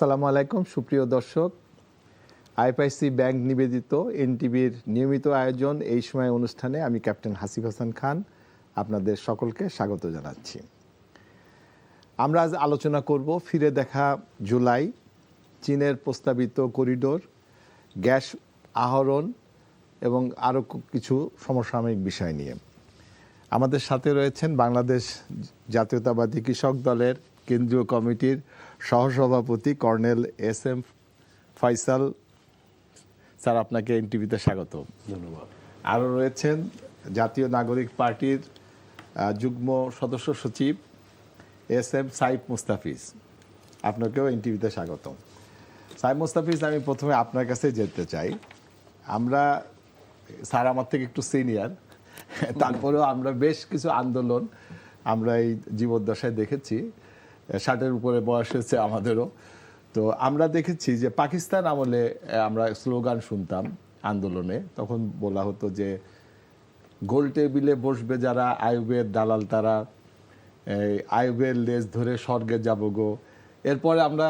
আসসালামু আলাইকুম সুপ্রিয় দর্শক, আইএফআইসি ব্যাংক নিবেদিত এনটিভির নিয়মিত আয়োজন এই সময় অনুষ্ঠানে আমি ক্যাপ্টেন হাসিফ হাসান খান আপনাদের সকলকে স্বাগত জানাচ্ছি। আমরা আজ আলোচনা করব ফিরে দেখা জুলাই, চীনের প্রস্তাবিত করিডোর, গ্যাস আহরণ এবং আরও কিছু সমসাময়িক বিষয় নিয়ে। আমাদের সাথে রয়েছেন বাংলাদেশ জাতীয়তাবাদী কৃষক দলের কেন্দ্রীয় কমিটির সহসভাপতি colonel S M Faisal sir, আপনাকে এনটিভিতে স্বাগত। ধন্যবাদ। আরও রয়েছেন জাতীয় নাগরিক পার্টির যুগ্ম সদস্য সচিব এস এম সাইফ মুস্তাফিজ, আপনাকেও এনটিভিতে স্বাগত। সাইফ মুস্তাফিজ, আমি প্রথমে আপনার কাছে যেতে চাই। আমরা, স্যার আমার থেকে একটু সিনিয়র, তারপরেও আমরা বেশ কিছু আন্দোলন আমরা এই জীবদ্দশায় দেখেছি, 60-এর উপরে বয়স হয়েছে আমাদেরও। তো আমরা দেখেছি যে পাকিস্তান আমলে আমরা স্লোগান শুনতাম আন্দোলনে, তখন বলা হতো যে গোল টেবিলে বসবে যারা আইয়ুবের দালাল তারা, আইয়ুবের লেজ ধরে স্বর্গে যাব গো। এরপরে আমরা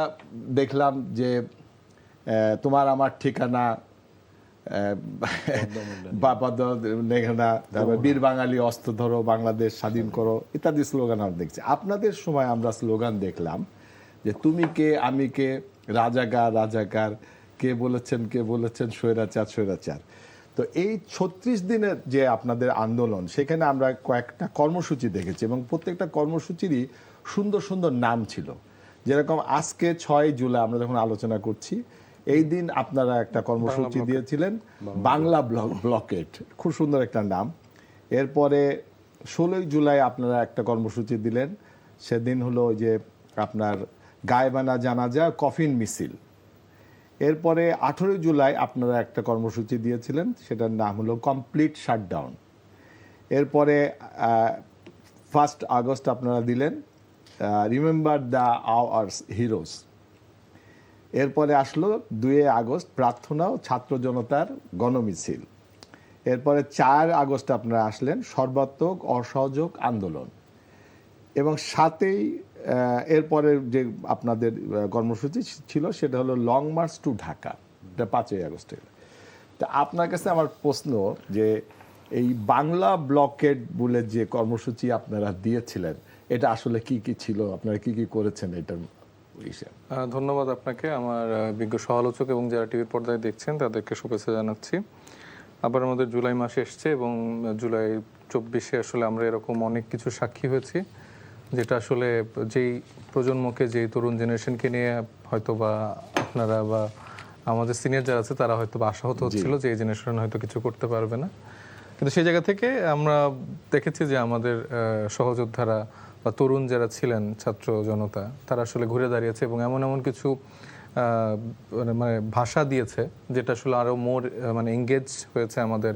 দেখলাম যে তোমার আমার ঠিকানা, বীর বাঙালি অস্ত্র ধরো, বাংলাদেশ স্বাধীন করো ইত্যাদি স্লোগান আমরা দেখছি। আপনাদের সময় আমরা স্লোগান দেখলাম যে তুমি কে আমি কে, রাজাকার রাজাকার, কে বলেছেন স্বৈরাচার স্বৈরাচার। তো এই 36 দিনের যে আপনাদের আন্দোলন, সেখানে আমরা কয়েকটা কর্মসূচি দেখেছি এবং প্রত্যেকটা কর্মসূচিরই সুন্দর সুন্দর নাম ছিল। যেরকম আজকে 6 জুলাই আমরা যখন আলোচনা করছি, এই দিন আপনারা একটা কর্মসূচি দিয়েছিলেন বাংলা ব্লকেট, খুব সুন্দর একটা নাম। এরপরে 16 জুলাই আপনারা একটা কর্মসূচি দিলেন, সেদিন হলো ওই যে আপনার গায়েবানা জানাজা কফিন মিছিল। এরপরে 18 জুলাই আপনারা একটা কর্মসূচি দিয়েছিলেন, সেটার নাম হলো কমপ্লিট শাটডাউন। এরপরে 1 আগস্ট আপনারা দিলেন রিমেম্বার দ্য আওয়ার্স হিরোজ। এরপরে আসলো 2 আগস্ট প্রার্থনা ও ছাত্র জনতার গণমিছিল। এরপরে 4 আগস্ট আপনারা আসলেন সর্বাত্মক অসহযোগ আন্দোলন। এবং 7 এরপরের যে আপনাদের কর্মসূচি ছিল সেটা হলো লং মার্চ টু ঢাকা, এটা 5 আগস্টে। তা আপনার কাছে আমার প্রশ্ন যে এই বাংলা ব্লকেট বলে যে কর্মসূচি আপনারা দিয়েছিলেন, এটা আসলে কি কি ছিল, আপনারা কি কি করেছেন এটার? ধন্যবাদ আপনাকে, আমার বিজ্ঞ সমালোচক এবং যারা টিভির পর্দায় দেখছেন তাদেরকে শুভেচ্ছা জানাচ্ছি। আবার আমাদের জুলাই মাস এসছে এবং জুলাই 24-এ আসলে আমরা এরকম অনেক কিছু সাক্ষী হয়েছি, যেটা আসলে যেই প্রজন্মকে, যেই তরুণ জেনারেশনকে নিয়ে হয়তো বা আপনারা বা আমাদের সিনিয়র যারা আছে তারা হয়তো বা আশাহত হচ্ছিল যে এই জেনারেশন হয়তো কিছু করতে পারবে না। কিন্তু সেই জায়গা থেকে আমরা দেখেছি যে আমাদের সহযোদ্ধারা বা তরুণ যারা ছিলেন, ছাত্র জনতা, তারা আসলে ঘুরে দাঁড়িয়েছে এবং এমন এমন কিছু মানে ভাষা দিয়েছে যেটা আসলে আরও মোর মানে এঙ্গেজ হয়েছে আমাদের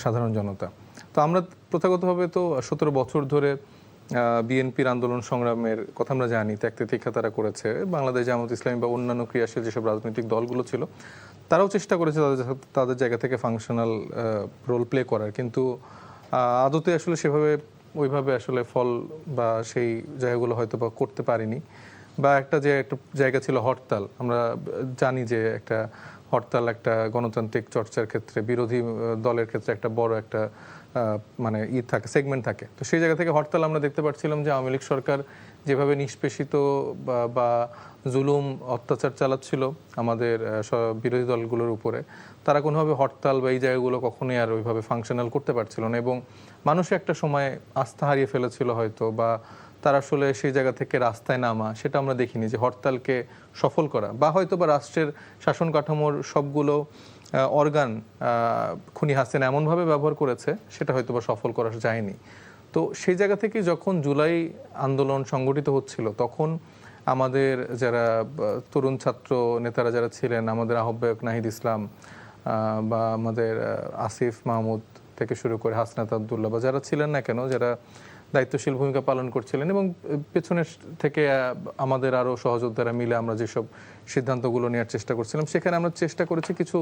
সাধারণ জনতা। তো আমরা প্রথাগতভাবে তো 17 বছর ধরে বিএনপির আন্দোলন সংগ্রামের কথা আমরা জানি, ত্যাগ তিতিক্ষা তারা করেছে। বাংলাদেশ জামায়াত ইসলামী বা অন্যান্য ক্রিয়াশীল যেসব রাজনৈতিক দলগুলো ছিল তারাও চেষ্টা করেছে তাদের জায়গা থেকে ফাংশনাল রোল প্লে করার, কিন্তু আদতে আসলে সেভাবে ওইভাবে আসলে ফল বা সেই জায়গাগুলো হয়তো বা করতে পারিনি। বা একটা জায়গা ছিল হরতাল, আমরা জানি যে একটা হরতাল একটা গণতান্ত্রিক চর্চার ক্ষেত্রে বিরোধী দলের ক্ষেত্রে একটা বড় একটা মানে থাকে, সেগমেন্ট থাকে। তো সেই জায়গা থেকে হরতাল আমরা দেখতে পাচ্ছিলাম যে আওয়ামী লীগ সরকার যেভাবে নিষ্পেষিত বা জুলুম অত্যাচার চালাচ্ছিল আমাদের বিরোধী দলগুলোর উপরে, তারা কোনোভাবে হরতাল বা এই জায়গাগুলো কখনোই আর ওইভাবে ফাংশনাল করতে পারছিল না এবং মানুষ একটা সময় আস্থা হারিয়ে ফেলেছিল হয়তো, বা তারা আসলে সেই জায়গা থেকে রাস্তায় নামা, সেটা আমরা দেখিনি যে হরতালকে সফল করা, বা হয়তো বা রাষ্ট্রের শাসন কাঠামোর সবগুলো অর্গান খুনি হাসিনা এমনভাবে ব্যবহার করেছে সেটা হয়তো বা সফল করা যায়নি। তো সেই জায়গা থেকে যখন জুলাই আন্দোলন সংগঠিত হচ্ছিল, তখন আমাদের যারা তরুণ ছাত্র নেতারা যারা ছিলেন, আমাদের আহ্বায়ক নাহিদ ইসলাম বা আমাদের আসিফ মাহমুদ থেকে শুরু করে হাসনাত আবদুল্লাহ বা যারা ছিলেন না কেন, যারা দায়িত্বশীল ভূমিকা পালন করছিলেন, এবং পেছনের থেকে আমাদের আরও সহযোদ্ধারা মিলে আমরা যেসব সিদ্ধান্তগুলো নেওয়ার চেষ্টা করছিলাম, সেখানে আমরা চেষ্টা করেছি কিছু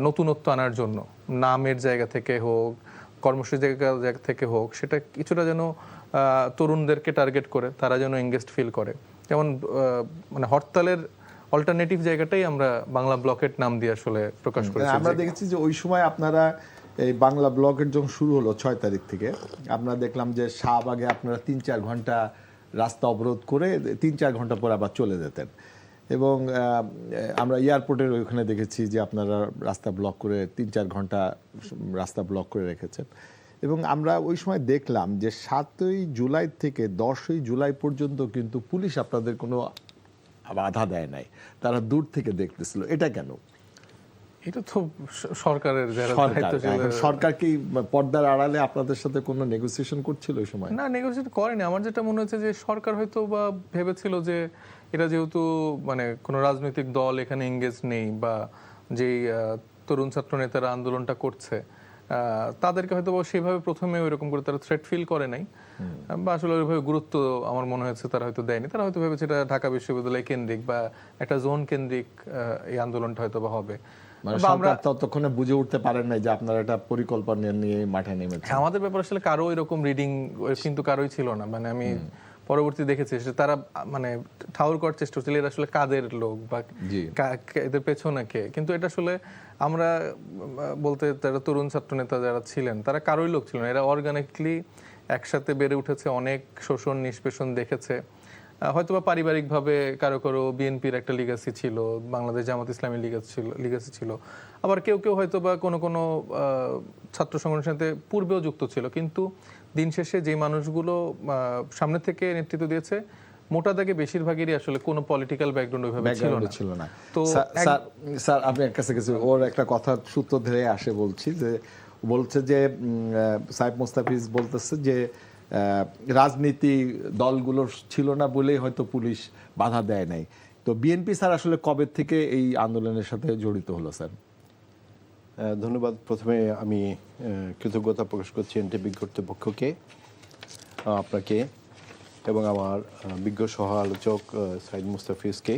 নতুনত্ব আনার জন্য। নামের জায়গা থেকে হোক, কর্মসূচির জায়গা থেকে হোক, সেটা কিছুটা যেন তরুণদেরকে টার্গেট করে তারা যেন এঙ্গেজড ফিল করে। যেমন মানে হরতালের অল্টারনেটিভ জায়গাটাই আমরা বাংলা ব্লকেট নাম দিয়ে আসলে প্রকাশ করেছি। আমরা দেখেছি যে ওই সময় আপনারা এই বাংলা ব্লকের যখন শুরু হলো 6 তারিখ থেকে, আমরা দেখলাম যে শাহবাগে আপনারা 3-4 ঘন্টা রাস্তা অবরোধ করে 3-4 ঘন্টা পর আবার চলে যেতেন, এবং আমরা এয়ারপোর্টের ওইখানে দেখেছি যে আপনারা রাস্তা ব্লক করে 3-4 ঘন্টা রাস্তা ব্লক করে রেখেছেন। এবং আমরা ওই সময় দেখলাম যে 7ই জুলাই থেকে 10ই জুলাই পর্যন্ত কিন্তু পুলিশ আপনাদের কোনো বাধা দেয় নাই, তারা দূর থেকে দেখতেছিল। এটা কেন? এটা তো সরকারের যারা সরকার দায়িত্বশীল, এখন সরকার কি পর্দার আড়ালে আপনাদের সাথে কোনো নেগোসিয়েশন করছিল ওই সময়? না, নেগোসিয়েট করেনি। আমার যেটা মনে হচ্ছে যে সরকার হয়তো বা ভেবেছিল যে এটা যেহেতু মানে কোনো রাজনৈতিক দল এখানে এঙ্গেজ নেই, বা যেই তরুণ ছাত্র নেতারা আন্দোলনটা করছে তাদেরকে হয়তো বা সেইভাবে প্রথমে ওইরকম করে তারা থ্রেট ফিল করে নাই, বা আসলে ওইভাবে গুরুত্ব আমার মনে হয়েছে তারা হয়তো দেয়নি। তারা হয়তো ভেবেছে এটা ঢাকা বিশ্ববিদ্যালয় কেন্দ্রিক বা একটা জোন কেন্দ্রিক এই আন্দোলনটা হয়তো বা হবে। মানে সরকার ততক্ষণে বুঝে উঠতে পারেন নাই যে আপনারা এটা পরিকল্পনা নিয়ে মাঠে নেমেছেন। আমাদের ব্যাপারে আসলে কারো এরকম রিডিং কিন্তু কারোই ছিল না। মানে আমি পরবর্তী দেখেছি যে তারা মানে ঠাউর করার চেষ্টা করছিল এরা আসলে কাদের লোক বা এদের পেছনে কে, কিন্তু এটা আসলে আমরা বলতে তারা তরুণ ছাত্র নেতা যারা ছিলেন তারা কারোই লোক ছিল না। এরা অর্গানিকলি একসাথে বেড়ে উঠেছে, অনেক শোষণ নিষ্পেষণ দেখেছে। হয়তোবা পারিবারিকভাবে কারো কারো বিএনপির একটা লিগাসি ছিল, বাংলাদেশ জামাত ইসলামী লিগাসি ছিল, আবার কেউ কেউ হয়তোবা কোনো কোনো ছাত্র সংগঠনের সাথে পূর্বেও যুক্ত ছিল। কিন্তু দিন শেষে যে মানুষগুলো সামনে থেকে নেতৃত্ব দিয়েছে মোটা দাগে বেশিরভাগেরই আসলে কোনো পলিটিক্যাল ব্যাকগ্রাউন্ড ওইভাবে ছিল না। তো স্যার আপনার কাছে কিছু ওর একটা কথা সূত্র ধরে আসে বলছি যে বলছে যে সাইফ মোস্তাফিজ বলতেছে যে রাজনীতি দলগুলো ছিল না বলেই হয়তো পুলিশ বাধা দেয় নাই। তো বিএনপি স্যার আসলে কবে থেকে এই আন্দোলনের সাথে জড়িত হলো স্যার? ধন্যবাদ। প্রথমে আমি কৃতজ্ঞতা প্রকাশ করছি এনটিভি কর্তৃপক্ষকে, আপনাকে এবং আমার বিজ্ঞ সহ আলোচক সাইদ মুস্তাফিজকে।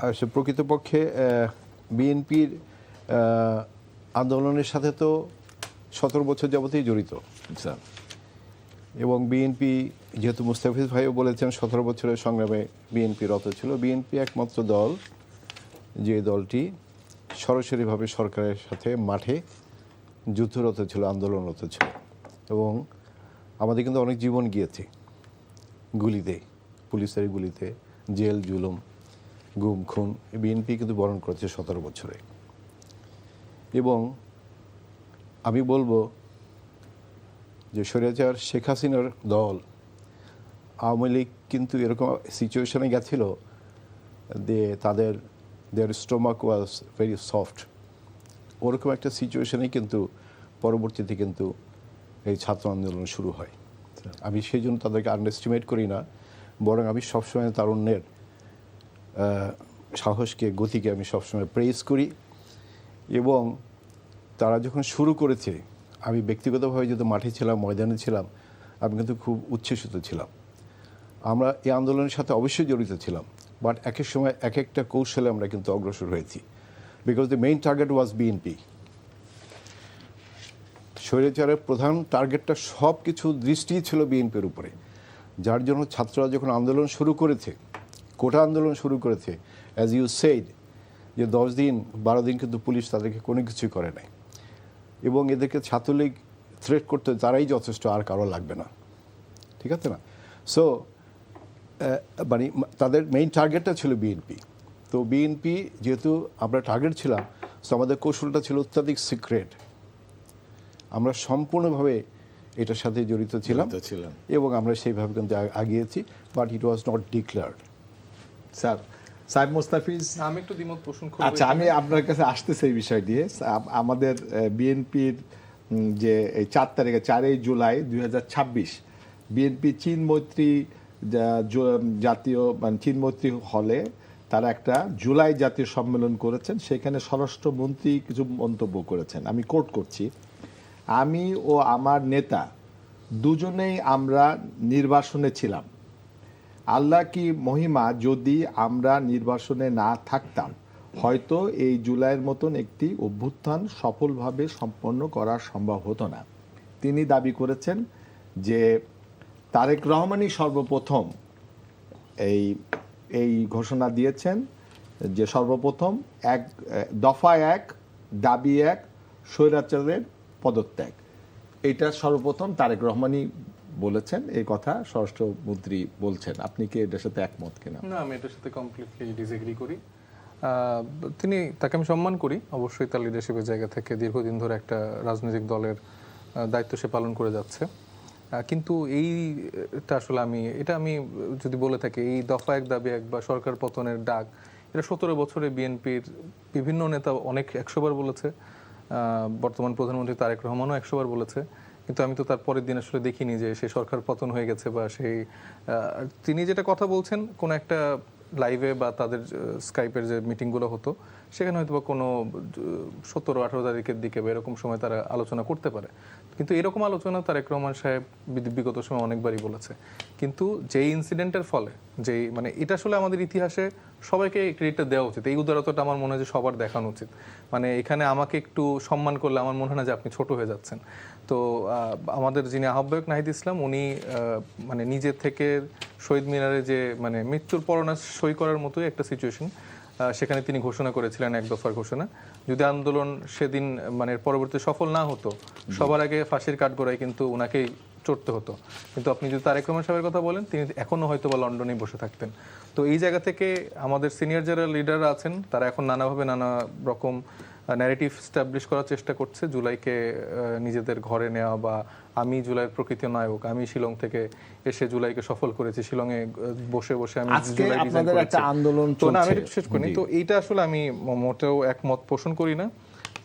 আর সে প্রকৃতপক্ষে বিএনপির আন্দোলনের সাথে তো 17 বছর যাবতই জড়িত স্যার, এবং বিএনপি যেহেতু মুস্তাফিজ ভাইও বলেছেন 17 বছরের সংগ্রামে বিএনপি রত ছিল। বিএনপি একমাত্র দল যে দলটি সরাসরিভাবে সরকারের সাথে মাঠে যুদ্ধরত ছিল, আন্দোলনরত ছিল, এবং আমাদের কিন্তু অনেক জীবন গিয়েছে গুলিতে, পুলিশের গুলিতে, জেল জুলুম গুম খুন বিএনপি কিন্তু বরণ করেছে 17 বছরে। এবং আমি বলবো যে স্বৈরাচার শেখ হাসিনার দল আওয়ামী লীগ কিন্তু এরকম সিচুয়েশনে গেছিল যে দেয়ার স্টোমাক ওয়াজ ভেরি সফট। ওরকম একটা সিচুয়েশনেই কিন্তু পরবর্তীতে কিন্তু এই ছাত্র আন্দোলন শুরু হয়। আমি সেই জন্য তাদেরকে আন্ডারএস্টিমেট করি না, বরং আমি সবসময় তারুণ্যের সাহসকে, গতিকে আমি সবসময় প্রেজ করি। এবং তারা যখন শুরু করেছে, আমি ব্যক্তিগতভাবে যেহেতু মাঠে ছিলাম, ময়দানে ছিলাম, আমি কিন্তু খুব উচ্ছ্বসিত ছিলাম। আমরা এই আন্দোলনের সাথে অবশ্যই জড়িত ছিলাম, বাট এক এক সময় এক একটা কৌশলে আমরা কিন্তু অগ্রসর হয়েছি, because the main target was BNP. স্বৈরাচারের প্রধান টার্গেটটা সব কিছু দৃষ্টিই ছিল বিএনপির উপরে, যার জন্য ছাত্ররা যখন আন্দোলন শুরু করেছে, কোটা আন্দোলন শুরু করেছে, অ্যাজ ইউ সেইড যে 10 দিন 12 দিন কিন্তু পুলিশ তাদেরকে কোনো কিছুই করে নাই, এবং এদেরকে ছাত্রলীগ থ্রেট করতে তারাই যথেষ্ট, আর কারো লাগবে না, ঠিক আছে না? সো মানে তাদের মেইন টার্গেটটা ছিল বিএনপি। তো বিএনপি যেহেতু আমরা টার্গেট ছিলাম, সো আমাদের কৌশলটা ছিল অত্যাধিক সিক্রেট। আমরা সম্পূর্ণভাবে এটার সাথে জড়িত ছিলাম এবং আমরা সেইভাবে কিন্তু আগিয়েছি, but it was not declared. Sir Saif Mustafiz, আমি একটু দ্বিমত পোষণ করব। আচ্ছা, আমি আপনার কাছে আসতেছি এই বিষয় দিয়ে। আমাদের বিএনপির যে এই 4 তারিখে 4ই জুলাই 2026 বিএনপি চীন মৈত্রী জাতীয় মানে চীন মৈত্রী হলে তারা একটা জুলাই জাতীয় সম্মেলন করেছেন। সেখানে স্বরাষ্ট্রমন্ত্রী কিছু মন্তব্য করেছেন, আমি কোট করছি। আমি ও আমার নেতা দুজনেই আমরা নির্বাসনে ছিলাম। আল্লাহ কি মহিমা, যদি আমরা নির্বাসনে না থাকতাম হয়তো এই জুলাইয়ের মতন একটি অভ্যুত্থান সফলভাবে সম্পন্ন করা সম্ভব হতো না। তিনি দাবি করেছেন যে তারেক রহমানই সর্বপ্রথম এই এই ঘোষণা দিয়েছেন যে সর্বপ্রথম দফা 1 দাবি 1 স্বৈরাচারের পদত্যাগ। এটা সর্বপ্রথম তারেক রহমানই বলেছেন, এই কথা স্বরাষ্ট্রমন্ত্রী বলছেন। আপনি কি এটার সাথে একমত কিনা? না, আমি এটার সাথে কমপ্লিটলি ডিসএগ্রি করি। তাকে আমি সম্মান করি, অবশ্যই তার লিডারশিপের জায়গা থেকে দীর্ঘদিন ধরে একটা রাজনৈতিক দলের দায়িত্ব সে পালন করে যাচ্ছে। কিন্তু এইটা আসলে আমি যদি বলে থাকি, এই দফা 1 দাবি 1 বা সরকার পতনের ডাক, এটা 17 বছরে বিএনপির বিভিন্ন নেতা অনেক 100 বার বলেছে। বর্তমান প্রধানমন্ত্রী তারেক রহমানও 100 বার বলেছে। কিন্তু আমি তো তার পরের দিন আসলে দেখিনি যে সেই সরকার পতন হয়ে গেছে বা তিনি যেটা কথা বলছেন কোন একটা লাইভে বা তাদের স্কাইপের যে মিটিংগুলো হতো সেখানে হয়তো বা কোনো 17-18 তারিখের দিকে বা এরকম সময় তারা আলোচনা করতে পারে। কিন্তু এরকম আলোচনা তারেক রহমান সাহেব বিগত সময় অনেকবারই বলেছে। কিন্তু যেই ইনসিডেন্টের ফলে মানে এটা আসলে আমাদের ইতিহাসে সবাইকে ক্রেডিটটা দেওয়া উচিত। এই উদারতাটা আমার মনে হয় যে সবার দেখানো উচিত। মানে এখানে আমাকে একটু সম্মান করলে আমার মনে হয় না যে আপনি ছোট হয়ে যাচ্ছেন। তো আমাদের যিনি আহ্বায়ক নাহিদ ইসলাম, উনি মানে নিজে থেকে শহীদ মিনারে যে মানে মৃত্যুর পরোয়ানা সই করার মতোই একটা সিচুয়েশন, সেখানে তিনি ঘোষণা করেছিলেন 1 দফার ঘোষণা। যদি আন্দোলন সেদিন মানে পরবর্তী সফল না হতো, সবার আগে ফাঁসির কাঠগড়ায় কিন্তু ওনাকেই চড়তে হতো। কিন্তু আপনি যদি তারেক রহমান সাহেবের কথা বলেন, তিনি এখনো হয়তো বা লন্ডনেই বসে থাকতেন। তো এই জায়গা থেকে আমাদের সিনিয়র যারা লিডাররা আছেন তারা এখন নানাভাবে নানা রকম ন্যারেটিভ স্টাবলিশ করার চেষ্টা করছে, জুলাইকে নিজেদের ঘরে নেওয়া বা আমি জুলাইয়ের প্রকৃত নায়ক, আমি শিলং থেকে এসে জুলাইকে সফল করেছি, শিলংয়ে বসে বসে আমি আজকে আপনাদের একটা আন্দোলন তো না, আমি চলছে। শেষ করি। তো এইটা আসলে আমি মোটেও একমত পোষণ করি না।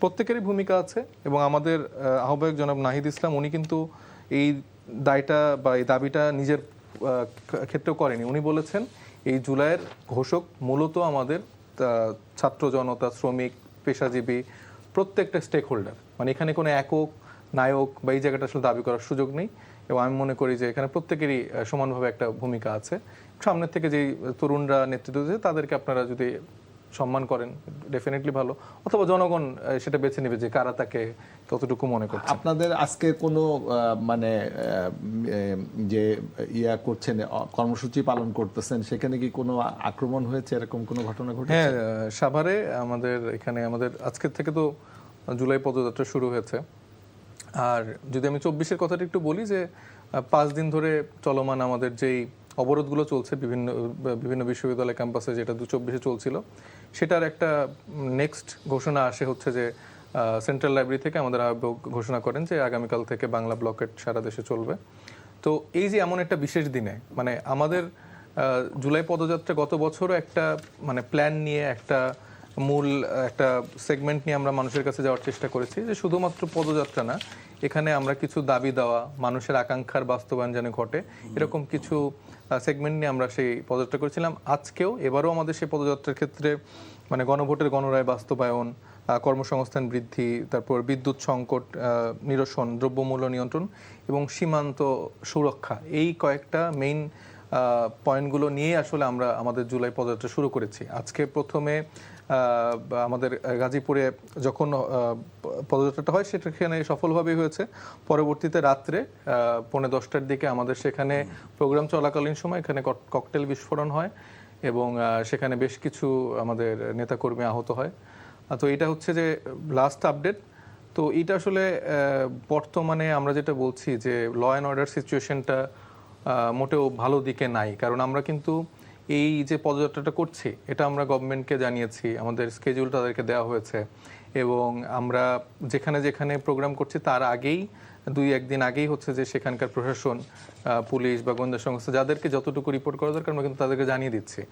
প্রত্যেকেরই ভূমিকা আছে এবং আমাদের আহ্বায়ক জনাব নাহিদ ইসলাম উনি কিন্তু এই দায়টা বা এই দাবিটা নিজের ক্ষেত্রেও করেনি। উনি বলেছেন এই জুলাইয়ের ঘোষক মূলত আমাদের ছাত্র জনতা, শ্রমিক, পেশাজীবী, প্রত্যেকটা স্টেক হোল্ডার। মানে এখানে কোনো একক নায়ক বা এই জায়গাটা আসলে দাবি করার সুযোগ নেই। এবং আমি মনে করি যে এখানে প্রত্যেকেরই সমানভাবে একটা ভূমিকা আছে। সামনের থেকে যেই তরুণরা নেতৃত্ব দিচ্ছে তাদেরকে আপনারা যদি সম্মান করেন ডেফিনেটলি ভালো, অথবা জনগণ সেটা বেছে নেবে যে কারা তাকে কতটুকু মনে করছে। আপনাদের আজকে কোনো মানে যে করছেন, কর্মসূচি পালন করতেছেন, সেখানে কি কোনো আক্রমণ হয়েছে, এরকম কোনো ঘটনা ঘটেছে? হ্যাঁ, সাভারে আমাদের আজকের থেকে তো জুলাই পদযাত্রা শুরু হয়েছে। আর যদি আমি 24-এর কথাটা একটু বলি, যে 5 দিন ধরে চলমান আমাদের যেই অবরোধগুলো চলছে বিভিন্ন বিশ্ববিদ্যালয় ক্যাম্পাসে, যেটা 24-এ চলছিল, সেটার একটা নেক্সট ঘোষণা আসে হচ্ছে যে সেন্ট্রাল লাইব্রেরি থেকে আমাদের আহ্বায়ক ঘোষণা করেন যে আগামীকাল থেকে বাংলা ব্লকেট সারা দেশে চলবে। তো এই যে এমন একটা বিশেষ দিনে মানে আমাদের জুলাই পদযাত্রা গত বছরও একটা মানে প্ল্যান নিয়ে একটা মূল একটা সেগমেন্ট নিয়ে আমরা মানুষের কাছে যাওয়ার চেষ্টা করেছি, যে শুধুমাত্র পদযাত্রা না, এখানে আমরা কিছু দাবি দেওয়া, মানুষের আকাঙ্ক্ষার বাস্তবায়ন যেন ঘটে, এরকম কিছু সেগমেন্ট নিয়ে আমরা সেই পদযাত্রা করেছিলাম। আজকেও এবারও আমাদের সেই পদযাত্রার ক্ষেত্রে মানে গণভোটের গণরায় বাস্তবায়ন, কর্মসংস্থান বৃদ্ধি, তারপর বিদ্যুৎ সংকট নিরসন, দ্রব্যমূল্য নিয়ন্ত্রণ এবং সীমান্ত সুরক্ষা, এই কয়েকটা মেইন পয়েন্টগুলো নিয়ে আসলে আমরা আমাদের জুলাই পদযাত্রা শুরু করেছি। আজকে প্রথমে আমাদের গাজীপুরে যখন পদযাত্রাটা হয় সেখানে সফলভাবেই হয়েছে। পরবর্তীতে রাত্রে 10:45-টার দিকে আমাদের সেখানে প্রোগ্রাম চলাকালীন সময় এখানে ককটেল বিস্ফোরণ হয় এবং সেখানে বেশ কিছু আমাদের নেতাকর্মী আহত হয়। তো এটা হচ্ছে যে লাস্ট আপডেট। তো এটা আসলে বর্তমানে আমরা যেটা বলছি যে ল অ্যান্ড অর্ডার সিচুয়েশনটা মোটেও ভালো দিকে নাই। কারণ আমরা কিন্তু এই যে পদযাত্রাটা করছি এটা আমরা গভর্নমেন্টকে জানিয়েছি, আমাদের স্কেডিউল তাদেরকে দেওয়া হয়েছে এবং আমরা যেখানে যেখানে প্রোগ্রাম করছি তার আগেই 2-1 দিন আগেই হচ্ছে যে সেখানকার প্রশাসন, পুলিশ বা গোয়েন্দা সংস্থা যাদেরকে যতটুকু রিপোর্ট করা দরকার আমরা কিন্তু তাদেরকে জানিয়ে দিচ্ছি।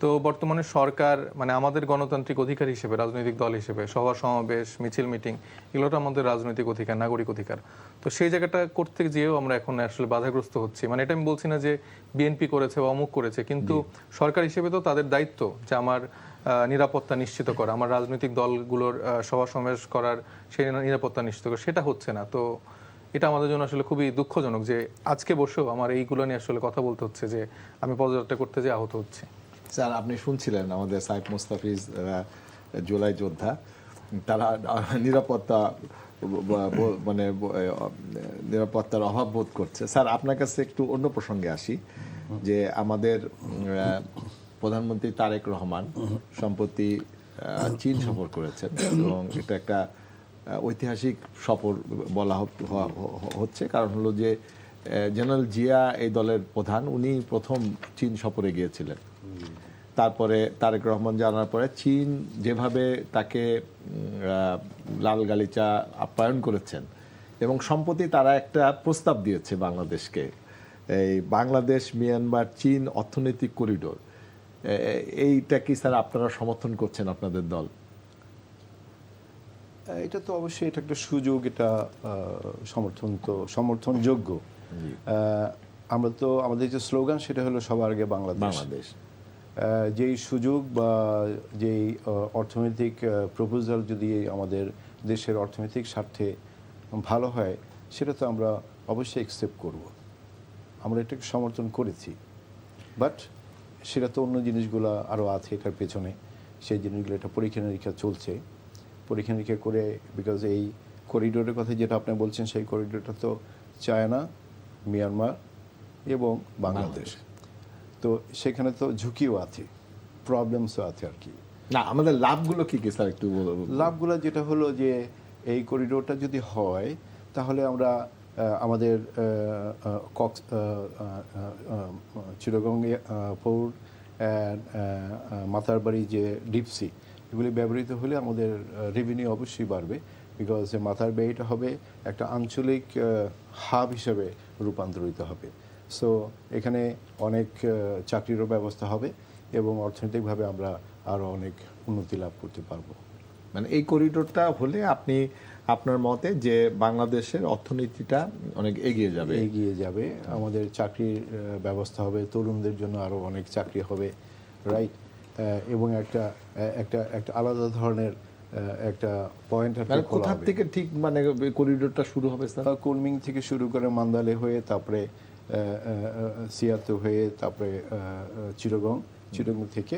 তো বর্তমানে সরকার মানে আমাদের গণতান্ত্রিক অধিকার হিসেবে, রাজনৈতিক দল হিসেবে সভা সমাবেশ, মিছিল মিটিং, এগুলো তো আমাদের রাজনৈতিক অধিকার, নাগরিক অধিকার। তো সেই জায়গাটা করতে যেও আমরা এখন আসলে বাধাগ্রস্ত হচ্ছি। মানে এটা আমি বলছি না যে বিএনপি করেছে বা অমুক করেছে, কিন্তু সরকার হিসেবে তো তাদের দায়িত্ব যে আমার নিরাপত্তা নিশ্চিত করা, আমার রাজনৈতিক দলগুলোর সভা সমাবেশ করার সেই নিরাপত্তা নিশ্চিত করা, সেটা হচ্ছে না। তো এটা আমাদের জন্য আসলে খুবই দুঃখজনক যে আজকে বসেও আমার এইগুলো নিয়ে আসলে কথা বলতে হচ্ছে যে আমি পদযাত্রা করতে যেয়ে আহত হচ্ছে। স্যার, আপনি শুনছিলেন আমাদের সাইফ মুস্তাফিজ জুলাই যোদ্ধা, তারা নিরাপত্তা মানে নিরাপত্তার অভাব বোধ করছে। স্যার, আপনার কাছে একটু অন্য প্রসঙ্গে আসি, যে আমাদের প্রধানমন্ত্রী তারেক রহমান সম্প্রতি চীন সফর করেছেন এবং এটা একটা ঐতিহাসিক সফর বলা হচ্ছে, কারণ হলো যে জেনারেল জিয়া এই দলের প্রধান, উনি প্রথম চীন সফরে গিয়েছিলেন। তারপরে তারেক রহমান জানার পরে চীন যেভাবে তাকে লাল গালিচা আপ্যায়ন করেছেন, এবং সম্প্রতি তারা একটা প্রস্তাব দিয়েছে বাংলাদেশকে, এই বাংলাদেশ মিয়ানমার চীন অর্থনৈতিক করিডোর। এইটা কি স্যার আপনারা সমর্থন করছেন, আপনাদের দল? এটা তো অবশ্যই এটা একটা সুযোগ, এটা সমর্থনযোগ্য। আমরা তো আমাদের যে স্লোগান সেটা হলো সবার আগে বাংলাদেশ। যেই সুযোগ বা যেই অর্থনৈতিক প্রপোজাল যদি আমাদের দেশের অর্থনৈতিক স্বার্থে ভালো হয়, সেটা তো আমরা অবশ্যই অ্যাকসেপ্ট করব। আমরা এটাকে সমর্থন করেছি, বাট সেটা তো অন্য জিনিসগুলো আরও আছে এটার পেছনে। সেই জিনিসগুলো এটা পরীক্ষা নিরীক্ষা চলছে, পরীক্ষা নিরীক্ষা করে, বিকজ এই করিডোরের কথা যেটা আপনি বলছেন, সেই করিডোরটা তো চায়না, মিয়ানমার এবং বাংলাদেশ। তো সেখানে তো ঝুঁকিও আছে, প্রবলেমসও আছে আর কি। না, আমাদের লাভগুলো কি কি স্যার একটু বলুন। লাভগুলো যেটা হলো যে এই করিডোরটা যদি হয়, তাহলে আমরা আমাদের চিটাগং পোর্ট, মাতারবাড়ি যে ডিপসি, এগুলি ব্যবহৃত হলে আমাদের রেভিনিউ অবশ্যই বাড়বে, বিকজ মাতারবাড়িটা হবে একটা আঞ্চলিক হাব হিসেবে রূপান্তরিত হবে। সো এখানে অনেক চাকরিরও ব্যবস্থা হবে এবং অর্থনৈতিকভাবে আমরা আরও অনেক উন্নতি লাভ করতে পারবো। মানে এই করিডোরটা হলে আপনি আপনার মতে যে বাংলাদেশের অর্থনীতিটা অনেক এগিয়ে যাবে, আমাদের চাকরির ব্যবস্থা হবে, তরুণদের জন্য আরও অনেক চাকরি হবে, রাইট? এবং একটা একটা একটা আলাদা ধরনের একটা পয়েন্ট। কোথা থেকে ঠিক মানে করিডোরটা শুরু হবে স্যার? কুনমিং থেকে শুরু করে মান্দালে হয়ে, তারপরে সিয়াতো হয়ে, তারপরে চিটাগং থেকে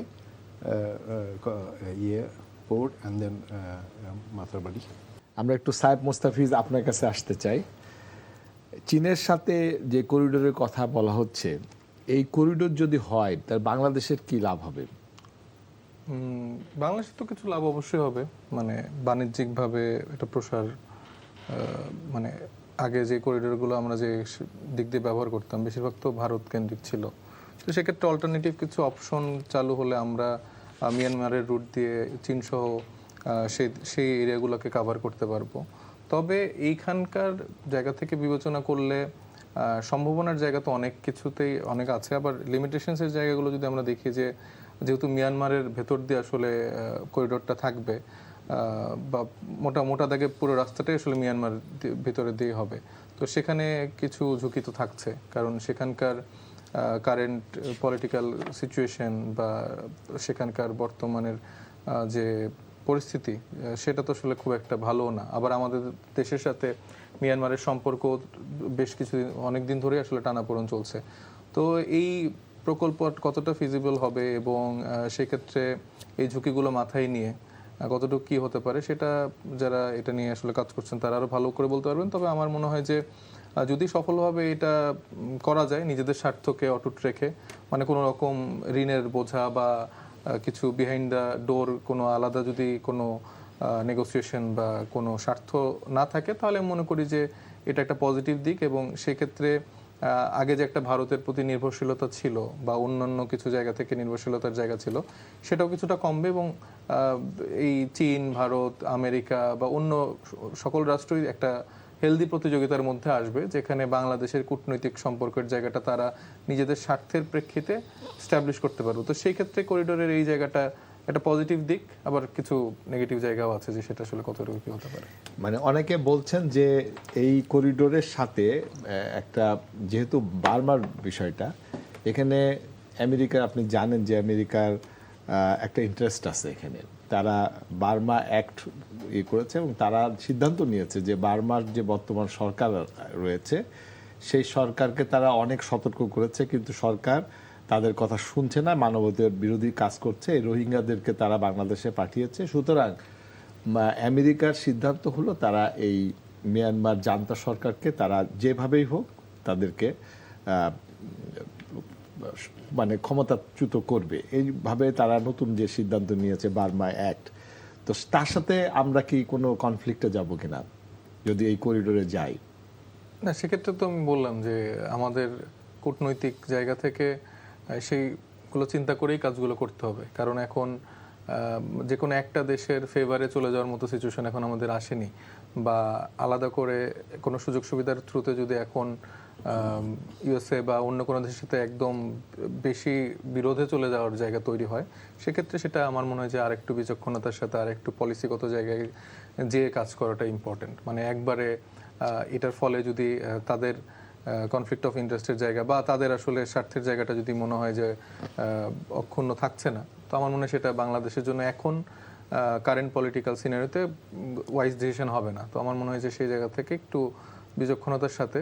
পোর্ট অ্যান্ড দেন মাতারবাড়ি। আমরা একটু সাহেব মোস্তাফিজ আপনার কাছে আসতে চাই। চীনের সাথে যে করিডোরের কথা বলা হচ্ছে, এই করিডোর যদি হয় তার বাংলাদেশের কি লাভ হবে? বাংলাদেশের তো কিছু লাভ অবশ্যই হবে, মানে বাণিজ্যিকভাবে এটা প্রসার, মানে আগে যে করিডোরগুলো আমরা যে দিক দিয়ে ব্যবহার করতাম বেশিরভাগ তো ভারত কেন্দ্রিক ছিল। তো সেক্ষেত্রে অল্টারনেটিভ কিছু অপশন চালু হলে আমরা মিয়ানমারের রুট দিয়ে চীন সহ সেই এরিয়াগুলোকে কাভার করতে পারবো। তবে এইখানকার জায়গা থেকে বিবেচনা করলে সম্ভাবনার জায়গা তো অনেক কিছুতেই অনেক আছে, আবার লিমিটেশনসের জায়গাগুলো যদি আমরা দেখি, যে যেহেতু মিয়ানমারের ভেতর দিয়ে আসলে করিডোরটা থাকবে, বা মোটা দাগে পুরো রাস্তাটাই আসলে মিয়ানমার ভিতরে দিয়ে হবে, তো সেখানে কিছু ঝুঁকি তো থাকছে, কারণ সেখানকার কারেন্ট পলিটিক্যাল সিচুয়েশন বা সেখানকার বর্তমানের যে পরিস্থিতি, সেটা তো আসলে খুব একটা ভালো না। আবার আমাদের দেশের সাথে মিয়ানমারের সম্পর্ক বেশ অনেক দিন ধরেই আসলে টানাপোড়েন চলছে। তো এই প্রকল্প কতটা ফিজিবল হবে এবং সেক্ষেত্রে এই ঝুঁকিগুলো মাথায় নিয়ে কতটুকু কি হতে পারে, সেটা যারা এটা নিয়ে আসলে কাজ করছেন তারা আরো ভালো করে বলতে পারবেন। তবে আমার মনে হয় যে যদি সফলভাবে এটা করা যায় নিজেদের স্বার্থকে অটুট রেখে, মানে কোনো রকম ঋণের বোঝা বা কিছু বিহাইন্ড দ্য ডোর কোনো আলাদা যদি কোনো নেগোসিয়েশন বা কোনো স্বার্থ না থাকে, তাহলে মনে করি যে এটা একটা পজিটিভ দিক। এবং সেক্ষেত্রে আগে যে একটা ভারতের প্রতি নির্ভরশীলতা ছিল বা অন্যান্য কিছু জায়গা থেকে নির্ভরশীলতার জায়গা ছিল, সেটাও কিছুটা কমবে এবং এই চীন, ভারত, আমেরিকা বা অন্য সকল রাষ্ট্রই একটা হেলদি প্রতিযোগিতার মধ্যে আসবে, যেখানে বাংলাদেশের কূটনৈতিক সম্পর্কের জায়গাটা তারা নিজেদের স্বার্থের প্রেক্ষিতে স্ট্যাবলিশ করতে পারবে। তো সেই ক্ষেত্রে করিডোরের এই জায়গাটা একটা পজিটিভ দিক, আবার কিছু নেগেটিভ জায়গাও আছে, যে সেটা আসলে কতটুকু কি হতে পারে। মানে অনেকে বলছেন যে এই করিডোরের সাথে একটা, যেহেতু বার্মার বিষয়টা, এখানে আমেরিকার, আপনি জানেন যে আমেরিকার একটা ইন্টারেস্ট আছে এখানে। তারা বার্মা অ্যাক্ট করেছে এবং তারা সিদ্ধান্ত নিয়েছে যে বার্মার যে বর্তমান সরকার রয়েছে সেই সরকারকে তারা অনেক সতর্ক করেছে, কিন্তু সরকার তাদের কথা শুনছে না, মানবাধিকার বিরোধী কাজ করছে, এই রোহিঙ্গাদেরকে তারা বাংলাদেশে পাঠিয়েছে। সুতরাং আমেরিকার সিদ্ধান্ত হলো তারা এই মিয়ানমার জান্তা সরকারকে তারা যেভাবেই হোক তাদেরকে মানে ক্ষমতাচ্যুত করবে, এইভাবে তারা নতুন যে সিদ্ধান্ত নিয়েছে বার্মা অ্যাক্ট, তো তার সাথে আমরা কি কোনো কনফ্লিক্টে যাব কিনা যদি এই করিডোরে যাই? না, সেক্ষেত্রে তো আমি বললাম যে আমাদের কূটনৈতিক জায়গা থেকে সেইগুলো চিন্তা করেই কাজগুলো করতে হবে, কারণ এখন যে কোনো একটা দেশের ফেভারে চলে যাওয়ার মতো সিচুয়েশন এখন আমাদের আসেনি, বা আলাদা করে কোনো সুযোগ সুবিধার থ্রুতে যদি এখন ইউএসএ বা অন্য কোনো দেশের সাথে একদম বেশি বিরোধে চলে যাওয়ার জায়গা তৈরি হয়, সেক্ষেত্রে সেটা আমার মনে হয় যে আরেকটু বিচক্ষণতার সাথে আর একটু পলিসিগত জায়গায় যে কাজ করাটা ইম্পর্টেন্ট। মানে একবারে এটার ফলে যদি তাদের কনফ্লিক্ট অফ ইন্টারেস্টের জায়গা বা তাদের আসলে স্বার্থের জায়গাটা যদি মনে হয় যে অক্ষুণ্ণ থাকছে না, তো আমার মনে হয় সেটা বাংলাদেশের জন্য এখন কারেন্ট পলিটিক্যাল সিনারিওতে ওয়াইজ ডিসিশন হবে না। তো আমার মনে হয় যে সেই জায়গা থেকে একটু বিচক্ষণতার সাথে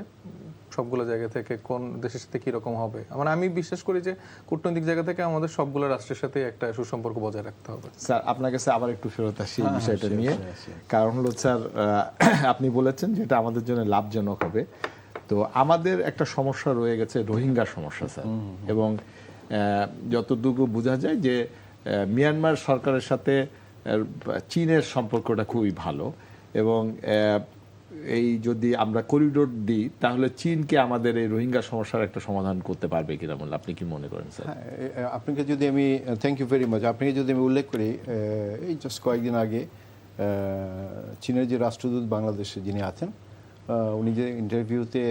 সবগুলো জায়গা থেকে কোন দেশের সাথে কীরকম হবে, মানে আমি বিশ্বাস করি যে কূটনৈতিক জায়গা থেকে আমাদের সবগুলো রাষ্ট্রের সাথে একটা সুসম্পর্ক বজায় রাখতে হবে। স্যার আপনার কাছে আবার একটু ফেরত আসি এই বিষয়টা নিয়ে, কারণ হলো স্যার আপনি বলেছেন যেটা আমাদের জন্য লাভজনক হবে। তো আমাদের একটা সমস্যা রয়ে গেছে, রোহিঙ্গা সমস্যা স্যার, এবং যতটুকু বোঝা যায় যে মিয়ানমার সরকারের সাথে চীনের সম্পর্কটা খুবই ভালো, এবং এই যদি আমরা করিডোর দিই তাহলে চীনকে আমাদের এই রোহিঙ্গা সমস্যার একটা সমাধান করতে পারবে কিনা বলে আপনি কি মনে করেন স্যার? আপনাকে যদি আমি থ্যাংক ইউ ভেরি মাচ, আপনাকে যদি আমি উল্লেখ করি, এই জাস্ট কয়েকদিন আগে চীনের যে রাষ্ট্রদূত বাংলাদেশে যিনি আছেন, উনি যে ইন্টারভিউতে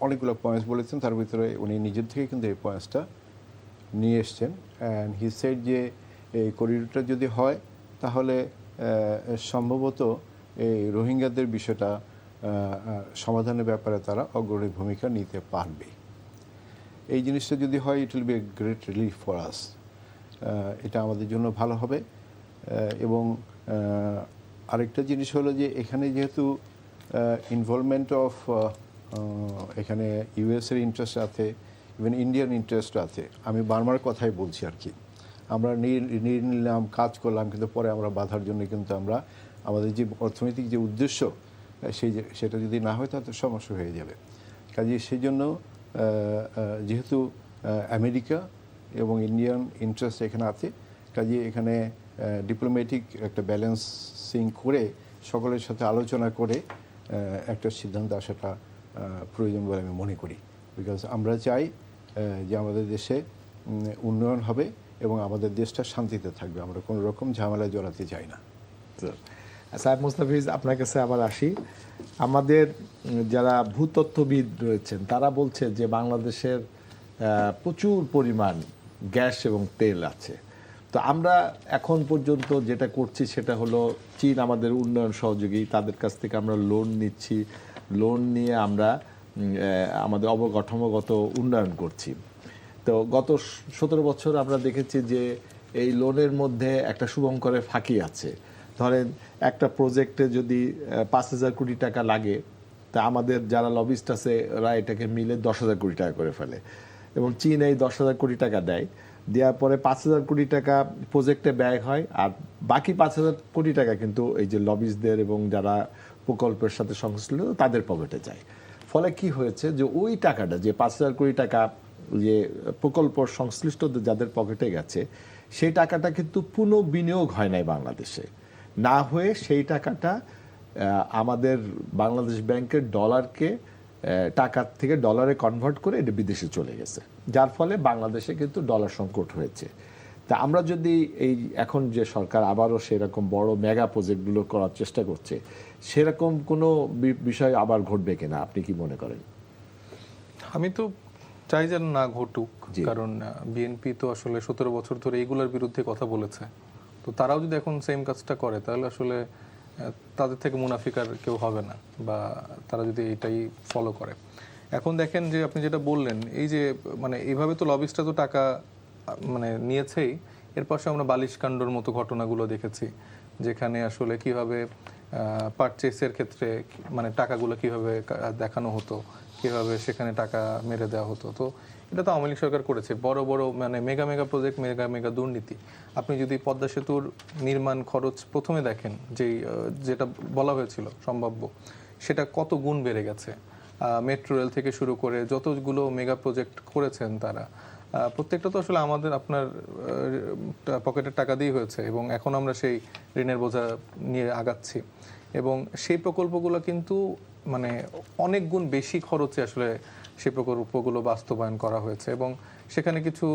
অনেকগুলো পয়েন্টস বলেছেন, তার ভিতরে উনি নিজের থেকে কিন্তু এই পয়েন্টসটা নিয়ে এসছেন। অ্যান্ড হি সেড যে এই করিডোরটা যদি হয় তাহলে সম্ভবত এই রোহিঙ্গাদের বিষয়টা সমাধানের ব্যাপারে তারা অগ্রণী ভূমিকা নিতে পারবে। এই জিনিসটা যদি হয়, it will B a great relief for us. এটা আমাদের জন্য ভালো হবে। এবং আরেকটা জিনিস হলো যে এখানে যেহেতু ইনভলভমেন্ট অফ এখানে ইউএসের ইন্টারেস্ট আছে, ইভেন ইন্ডিয়ান ইন্টারেস্ট আছে। আমি বার্মার কথাই বলছি আর কি, আমরা নিলাম, কাজ করলাম, কিন্তু পরে আমরা বাধার জন্য কিন্তু আমরা আমাদের যে অর্থনৈতিক যে উদ্দেশ্য সেটা যদি না হয় তাহলে সমস্যা হয়ে যাবে। কাজে সেই জন্য যেহেতু আমেরিকা এবং ইন্ডিয়ান ইন্টারেস্ট এখানে আছে, কাজে এখানে ডিপ্লোম্যাটিক একটা ব্যালেন্সিং করে সকলের সাথে আলোচনা করে একটা সিদ্ধান্ত আসাটা প্রয়োজন বলে আমি মনে করি। বিকজ আমরা চাই যে আমাদের দেশে উন্নয়ন হবে এবং আমাদের দেশটা শান্তিতে থাকবে, আমরা কোনো রকম ঝামেলায় জড়াতে চাই না। সাহেব মুস্তাফিজ, আপনার কাছে আবার আসি। আমাদের যারা ভূতত্ত্ববিদ রয়েছেন তারা বলছে যে বাংলাদেশের প্রচুর পরিমাণ গ্যাস এবং তেল আছে। তো আমরা এখন পর্যন্ত যেটা করছি সেটা হলো চীন আমাদের উন্নয়ন সহযোগী, তাদের কাছ থেকে আমরা লোন নিচ্ছি, লোন নিয়ে আমরা আমাদের অবকাঠামোগত উন্নয়ন করছি। তো গত 17 বছর আমরা দেখেছি যে এই লোনের মধ্যে একটা শুভঙ্করের ফাঁকি আছে। ধরেন একটা প্রজেক্টে যদি 5,000 কোটি টাকা লাগে, তা আমাদের যারা লবিস্ট আছে ওরা এটাকে মিলে 10,000 কোটি টাকা করে ফেলে, এবং চীন এই 10,000 কোটি টাকা দেয়। দেওয়ার পরে 5,000 কোটি টাকা প্রজেক্টে ব্যয় হয়, আর বাকি 5,000 কোটি টাকা কিন্তু এই যে লবিস্টদের এবং যারা প্রকল্পের সাথে সংশ্লিষ্ট তাদের পকেটে যায়। ফলে কি হয়েছে যে ওই টাকাটা, যে 5,000 কোটি টাকা যে প্রকল্প সংশ্লিষ্টদের যাদের পকেটে গেছে, সেই টাকাটা কিন্তু পুনঃবিনিয়োগ হয় নাই বাংলাদেশে, না হয়ে সেই টাকাটা আমাদের বাংলাদেশ ব্যাংকের ডলারকে টাকার থেকে ডলারে কনভার্ট করে এটা বিদেশে চলে গেছে, যার ফলে বাংলাদেশে কিন্তু ডলার সংকট হয়েছে। তা আমরা যদি এই এখন যে সরকার আবারও সেরকম বড় মেগা প্রজেক্টগুলো করার চেষ্টা করছে, সেরকম কোনো বিষয় আবার ঘটবে কিনা আপনি কি মনে করেন? আমি তো চাই যেন না ঘটুক, কারণ বিএনপি তো আসলে 17 বছর ধরে এইগুলোর বিরুদ্ধে কথা বলেছে। তো তারাও যদি এখন সেম কাজটা করে তাহলে আসলে তাদের থেকে মুনাফিকার কেউ হবে না, বা তারা যদি এটাই ফলো করে। এখন দেখেন যে আপনি যেটা বললেন, এই যে মানে এইভাবে তো লবিস্টরা তো টাকা মানে নিয়েছেই, এর পাশে আমরা বালিশকাণ্ডর মতো ঘটনাগুলো দেখেছি, যেখানে আসলে কিভাবে পারচেসের ক্ষেত্রে মানে টাকাগুলো কিভাবে দেখানো হতো, কিভাবে সেখানে টাকা মেরে দেওয়া হতো। তো এটা তো আওয়ামী লীগ সরকার করেছে, বড় বড় মানে mega mega project, mega mega দুর্নীতি। আপনি যদি পদ্মা সেতুর নির্মাণ খরচ প্রথমে দেখেন, যেটা বলা হয়েছিল সম্ভাব্য, সেটা কত গুণ বেড়ে গেছে। মেট্রো রেল থেকে শুরু করে যতগুলো মেগা প্রজেক্ট করেছেন তারা, প্রত্যেকটা তো আসলে আমাদের আপনার পকেটের টাকা দিয়ে হয়েছে এবং এখন আমরা সেই ঋণের বোঝা নিয়ে আগাচ্ছি এবং সেই প্রকল্পগুলো কিন্তু মানে অনেক গুণ বেশি খরচে আসলে সেই প্রকল্পগুলো বাস্তবায়ন করা হয়েছে এবং সেখানে কিছু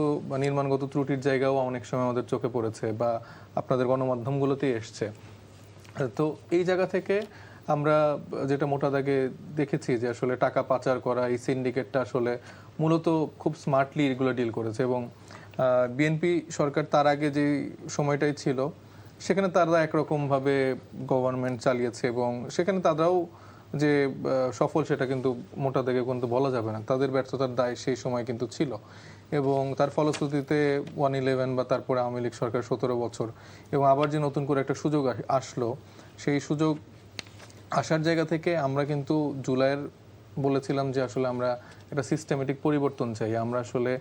নির্মাণগত ত্রুটির জায়গাও অনেক সময় আমাদের চোখে পড়েছে বা আপনাদের গণমাধ্যমগুলোতেই এসছে। তো এই জায়গা থেকে আমরা যেটা মোটা দাগে দেখেছি যে আসলে টাকা পাচার করা এই সিন্ডিকেটটা আসলে মূলত খুব স্মার্টলি এগুলো ডিল করেছে এবং বিএনপি সরকার তার আগে যে সময়টাই ছিল সেখানে তারা একরকমভাবে গভর্নমেন্ট চালিয়েছে এবং সেখানে তারাও যে সফল সেটা কিন্তু মোটা দাগে কিন্তু বলা যাবে না, তাদের ব্যর্থতার দায় সেই সময় কিন্তু ছিল এবং তার ফলশ্রুতিতে 1/11 বা তারপরে আওয়ামী লীগ সরকার 17 বছর এবং আবার যে নতুন করে একটা সুযোগ আসলো সেই সুযোগ আসার জায়গা থেকে আমরা কিন্তু জুলাইয়ের বলেছিলাম যে আসলে আমরা একটা সিস্টেমেটিক পরিবর্তন চাই। আমরা আসলে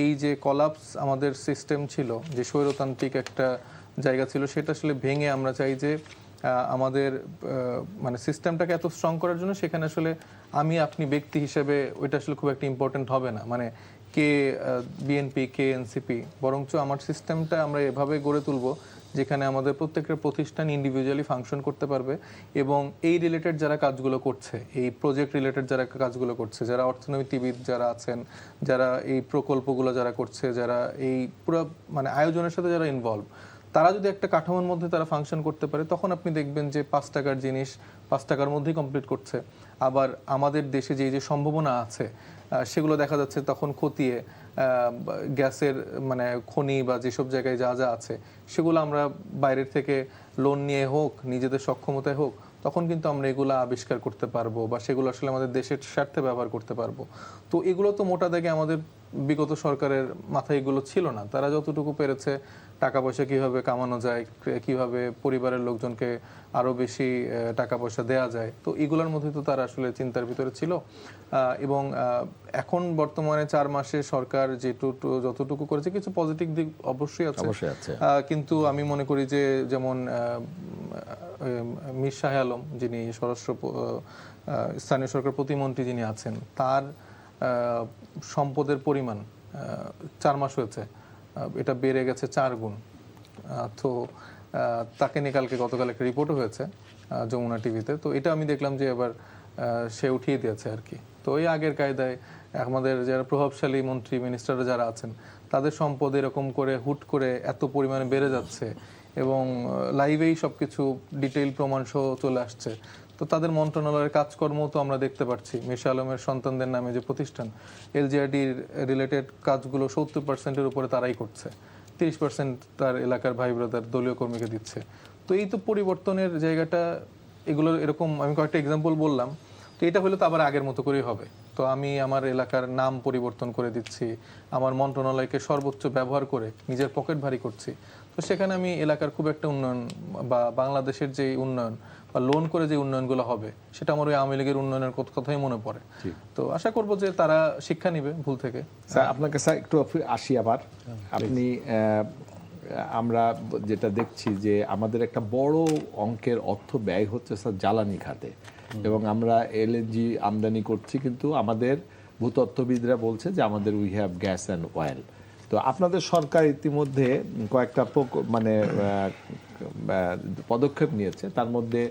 এই যে কলাপস আমাদের সিস্টেম ছিল, যে স্বৈরতান্ত্রিক একটা জায়গা ছিল, সেটা আসলে ভেঙে আমরা চাই যে আমাদের মানে সিস্টেমটাকে এত স্ট্রং করার জন্য সেখানে আসলে আমি আপনি ব্যক্তি হিসেবে ওইটা আসলে খুব একটা ইম্পর্টেন্ট হবে না, মানে কে বিএনপি কে এনসিপি, বরঞ্চ আমার সিস্টেমটা আমরা এভাবে গড়ে তুলবো যেখানে আমাদের প্রত্যেকটা প্রতিষ্ঠান ইন্ডিভিজুয়ালি ফাংশন করতে পারবে এবং এই রিলেটেড যারা কাজগুলো করছে, এই প্রজেক্ট রিলেটেড যারা কাজগুলো করছে, যারা অর্থনীতিবিদ যারা আছেন, যারা এই প্রকল্পগুলো যারা করছে, যারা এই পুরো মানে আয়োজনের সাথে যারা ইনভলভ, তারা যদি একটা কাঠামোর মধ্যে তারা ফাংশন করতে পারে তখন আপনি দেখবেন যে 5 টাকার জিনিস 5 টাকার মধ্যেই কমপ্লিট করছে। আবার আমাদের দেশে যে সম্ভাবনা আছে সেগুলো দেখা যাচ্ছে তখন খতিয়ে গ্যাসের মানে খনি বা যেসব জায়গায় যা যা আছে সেগুলো আমরা বাইরের থেকে লোন নিয়ে হোক নিজেদের সক্ষমতায় হোক তখন কিন্তু আমরা এগুলো আবিষ্কার করতে পারবো বা সেগুলো আসলে আমাদের দেশের স্বার্থে ব্যবহার করতে পারবো। তো এগুলো তো মোটা দাগে আমাদের বিগত সরকারের মাথায় এগুলো ছিল না, তারা যতটুকু পেরেছে টাকা পয়সা কিভাবে কামানো যায়, কিভাবে পরিবারের লোকজনকে আরো বেশি টাকা পয়সা দেয়া যায়, তো এগুলোর মধ্যে তো তারা আসলে চিন্তার ভিতরে ছিল এবং এখন বর্তমানে 4 মাসে সরকার যতটুকু করেছে কিছু পজিটিভ দিক অবশ্যই আছে, কিন্তু আমি মনে করি যে যেমন মীর শাহ আলম যিনি স্থানীয় সরকার প্রতিমন্ত্রী যিনি আছেন তার সম্পদের পরিমাণ 4 মাস হয়েছে এটা বেড়ে গেছে 4 গুণ। তো তাকে নিয়ে গতকাল একটা রিপোর্টও হয়েছে যমুনা টিভিতে, তো এটা আমি দেখলাম যে এবার সে উঠিয়ে দিয়েছে আর কি। তো এই আগের কায়দায় আমাদের যারা প্রভাবশালী মন্ত্রী মিনিস্টাররা যারা আছেন তাদের সম্পদ এরকম করে হুট করে এত পরিমাণে বেড়ে যাচ্ছে এবং লাইভেই সবকিছু ডিটেইল প্রমাণ সহ চলে আসছে, তো তাদের মন্ত্রণালয়ের কাজকর্ম তো আমরা দেখতে পাচ্ছি। মীর শাহ আলমের সন্তানদের নামে যে প্রতিষ্ঠান এলজিআরডি রিলেটেড কাজগুলো 70%-এর উপরে তারাই করছে, 30% তার এলাকার ভাই ব্রাদার দলীয় কর্মীকে দিচ্ছে। তো এই তো পরিবর্তনের জায়গাটা, এগুলো এরকম আমি কয়েকটা এক্সাম্পল বললাম, তো এটা হলে তো আবার আগের মতো করেই হবে। তো আমি আমার এলাকার নাম পরিবর্তন করে দিচ্ছি, আমার মন্ত্রণালয়কে সর্বোচ্চ ব্যবহার করে নিজের পকেট ভারী করছি, তো সেখানে আমি এলাকার খুব একটা উন্নয়ন বা বাংলাদেশের যে উন্নয়ন বা লোন করে যে উন্নয়নগুলো হবে সেটা আমার ওই আওয়ামী লীগের উন্নয়নের কথাই মনে পড়ে। তো আশা করব যে তারা শিক্ষা নিবে ভুল থেকে। স্যার আপনাকে স্যার একটু আসি আবার, আপনি আমরা যেটা দেখছি যে আমাদের একটা বড় অঙ্কের অর্থ ব্যয় হচ্ছে স্যার জ্বালানি খাতে এবং আমরা এলএনজি আমদানি করছি, কিন্তু আমাদের ভূতত্ত্ববিদরা বলছে যে আমাদের we have gas and oil. তো আপনাদের সরকার ইতিমধ্যে কয়েকটা মানে পদক্ষেপ নিয়েছে, তার মধ্যে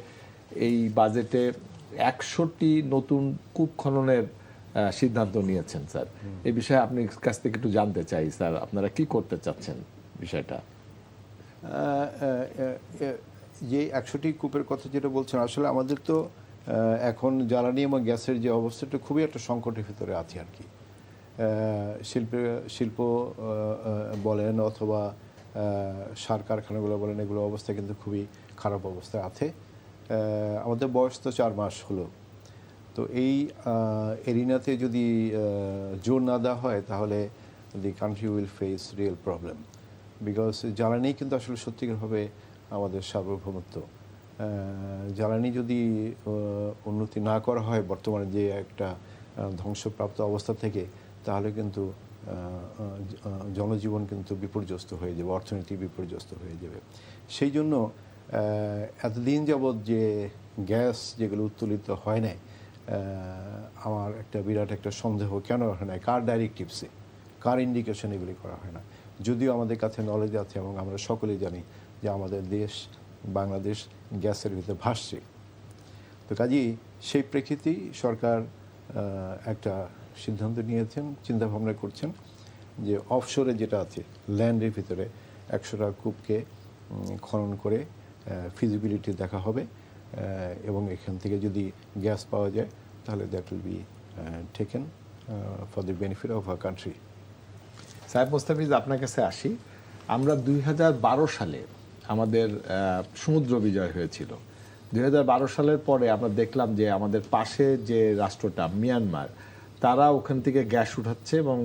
এই বাজেটে 100টি নতুন কূপ খননের সিদ্ধান্ত নিয়েছেন স্যার। এই বিষয়ে আপনি কাছ থেকে একটু জানতে চাই স্যার, আপনারা কি করতে চাচ্ছেন বিষয়টা? যে 100টি কূপের কথা যেটা বলছেন, আসলে আমাদের তো এখন জ্বালানি এবং গ্যাসের যে অবস্থাটা খুবই একটা সংকটের ভিতরে আছে আর কি। শিল্প বলেন অথবা সার কারখানাগুলো বলেন, এগুলো অবস্থা কিন্তু খুবই খারাপ অবস্থায় আছে। আমাদের বয়স তো 4 মাস হলো, তো এই এরিনাতে যদি জোর না দেওয়া হয় তাহলে the country will face real problem, because জ্বালানি কিন্তু আসলে সত্যিকারভাবে আমাদের সার্বভৌমত্ব। জ্বালানি যদি উন্নতি না করা হয় বর্তমানে যে একটা ধ্বংসপ্রাপ্ত অবস্থা থেকে, তাহলে কিন্তু জনজীবন কিন্তু বিপর্যস্ত হয়ে যাবে, অর্থনীতি বিপর্যস্ত হয়ে যাবে। সেই জন্য এতদিন যাবৎ যে গ্যাস যেগুলো উত্তোলিত হয় নাই, আমার একটা বিরাট একটা সন্দেহ, কেন হয় না, কার ডাইরেক্টিভসে, কার ইন্ডিকেশন এগুলি করা হয় না। যদিও আমাদের কাছে নলেজ আছে এবং আমরা সকলেই জানি যে আমাদের দেশ বাংলাদেশ গ্যাসের ভিতরে ভাসছে। তো কাজেই সেই প্রেক্ষিতেই সরকার একটা সিদ্ধান্ত নিয়েছেন, চিন্তাভাবনা করছেন যে অফশোরে যেটা আছে ল্যান্ডের ভিতরে 100টা কূপকে খনন করে ফিজিবিলিটি দেখা হবে, এবং এখান থেকে যদি গ্যাস পাওয়া যায় তাহলে that will be taken for the benefit of our country. সাহেব মোস্তাফিজ, আপনার কাছে আসি। আমরা 2012 সালে আমাদের সমুদ্র বিজয় হয়েছিল। 2012 সালের পরে আমরা দেখলাম যে আমাদের পাশে যে রাষ্ট্রটা মিয়ানমার, তারা ওখান থেকে গ্যাস উঠাচ্ছে এবং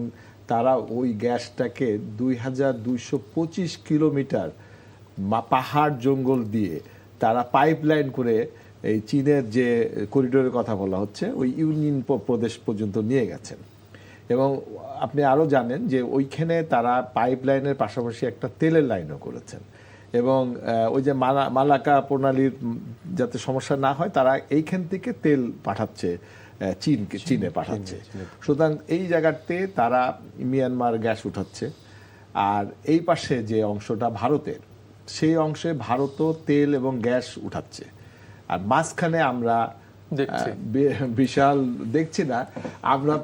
তারা ওই গ্যাসটাকে 2225 কিলোমিটার পাহাড় জঙ্গল দিয়ে তারা পাইপলাইন করে এই চীনের যে করিডোরের কথা বলা হচ্ছে ওই ইউনিয়ন প্রদেশ পর্যন্ত নিয়ে গেছেন। এবং আপনি আরও জানেন যে ওইখানে তারা পাইপলাইনের পাশাপাশি একটা তেলের লাইনও করেছেন। এবং ওই যে মালাকা যাতে সমস্যা না হয়, তারা এইখান থেকে তেল পাঠাচ্ছে চীনে পাঠাচ্ছে। সুতরাং এই জায়গাতে তারা মিয়ানমার গ্যাস উঠাচ্ছে। আর এই পাশে যে অংশটা ভারতের, সেই অংশে ভারতও তেল এবং গ্যাস উঠাচ্ছে। আর মাঝখানে আমরা বিশাল দেখছি না, আমরা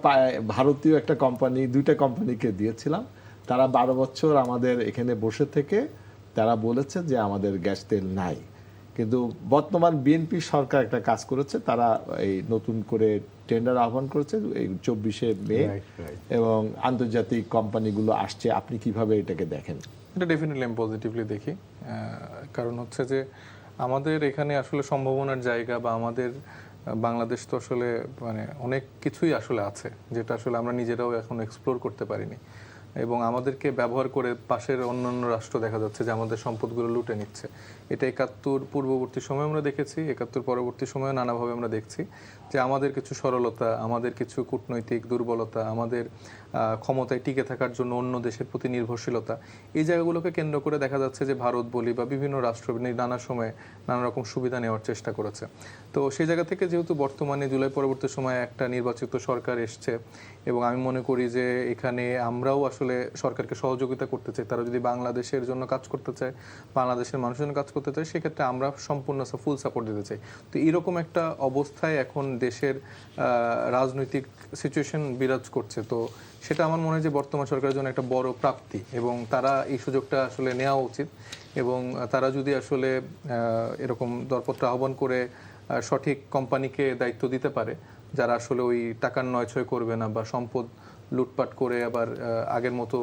ভারতীয় একটা কোম্পানি, 2টা কোম্পানিকে দিয়েছিলাম। তারা 12 বছর আমাদের এখানে বসে থেকে তারা বলেছে যে আমাদের গ্যাস তেল নাই। কিন্তু বর্তমান বিএনপি সরকার একটা কাজ করেছে, তারা এই নতুন করে টেন্ডার আহ্বান করেছে এই 24শে মে, এবং আন্তর্জাতিক কোম্পানিগুলো আসছে। আপনি কিভাবে এটাকে দেখেন? এটা ডেফিনেটলি আমি পজিটিভলি দেখি। কারণ হচ্ছে যে আমাদের এখানে আসলে সম্ভাবনার জায়গা, বা আমাদের বাংলাদেশ তো আসলে মানে অনেক কিছুই আসলে আছে যেটা আসলে আমরা নিজেরাও এখন এক্সপ্লোর করতে পারিনি, এবং আমাদেরকে ব্যবহার করে পাশের অন্যান্য রাষ্ট্র দেখা যাচ্ছে যে আমাদের সম্পদগুলো লুটে নিচ্ছে। এটা 71 পূর্ববর্তী সময় আমরা দেখেছি, 71 পরবর্তী সময়ে নানাভাবে আমরা দেখছি যে আমাদের কিছু সরলতা, আমাদের কিছু কূটনৈতিক দুর্বলতা, আমাদের ক্ষমতায় টিকে থাকার জন্য অন্য দেশের প্রতি নির্ভরশীলতা, এই জায়গাগুলোকে কেন্দ্র করে দেখা যাচ্ছে যে ভারত বলি বা বিভিন্ন রাষ্ট্র নানা সময়ে নানা রকম সুবিধা নেওয়ার চেষ্টা করেছে। তো সেই জায়গা থেকে যেহেতু বর্তমানে জুলাই পরবর্তী সময়ে একটা নির্বাচিত সরকার এসছে, এবং আমি মনে করি যে এখানে আমরাও আসলে সরকারকে সহযোগিতা করতে চাই। তারা যদি বাংলাদেশের জন্য কাজ করতে চায়, বাংলাদেশের মানুষের জন্য কাজ করতে চায়, সেক্ষেত্রে আমরা সম্পূর্ণ ফুল সাপোর্ট দিতে চাই। তো এরকম একটা অবস্থায় এখন দেশের রাজনৈতিক সিচুয়েশন বিরাজ করছে। তো সেটা আমার মনে হয় যে বর্তমান সরকারের জন্য একটা বড় প্রাপ্তি, এবং তারা এই সুযোগটা আসলে নেওয়া উচিত। এবং তারা যদি আসলে এরকম দরপত্র আহ্বান করে সঠিক কোম্পানিকে দায়িত্ব দিতে পারে, যারা আসলে ওই টাকার নয়ছয় করবে না বা সম্পদ লুটপাট করে আবার আগের মতো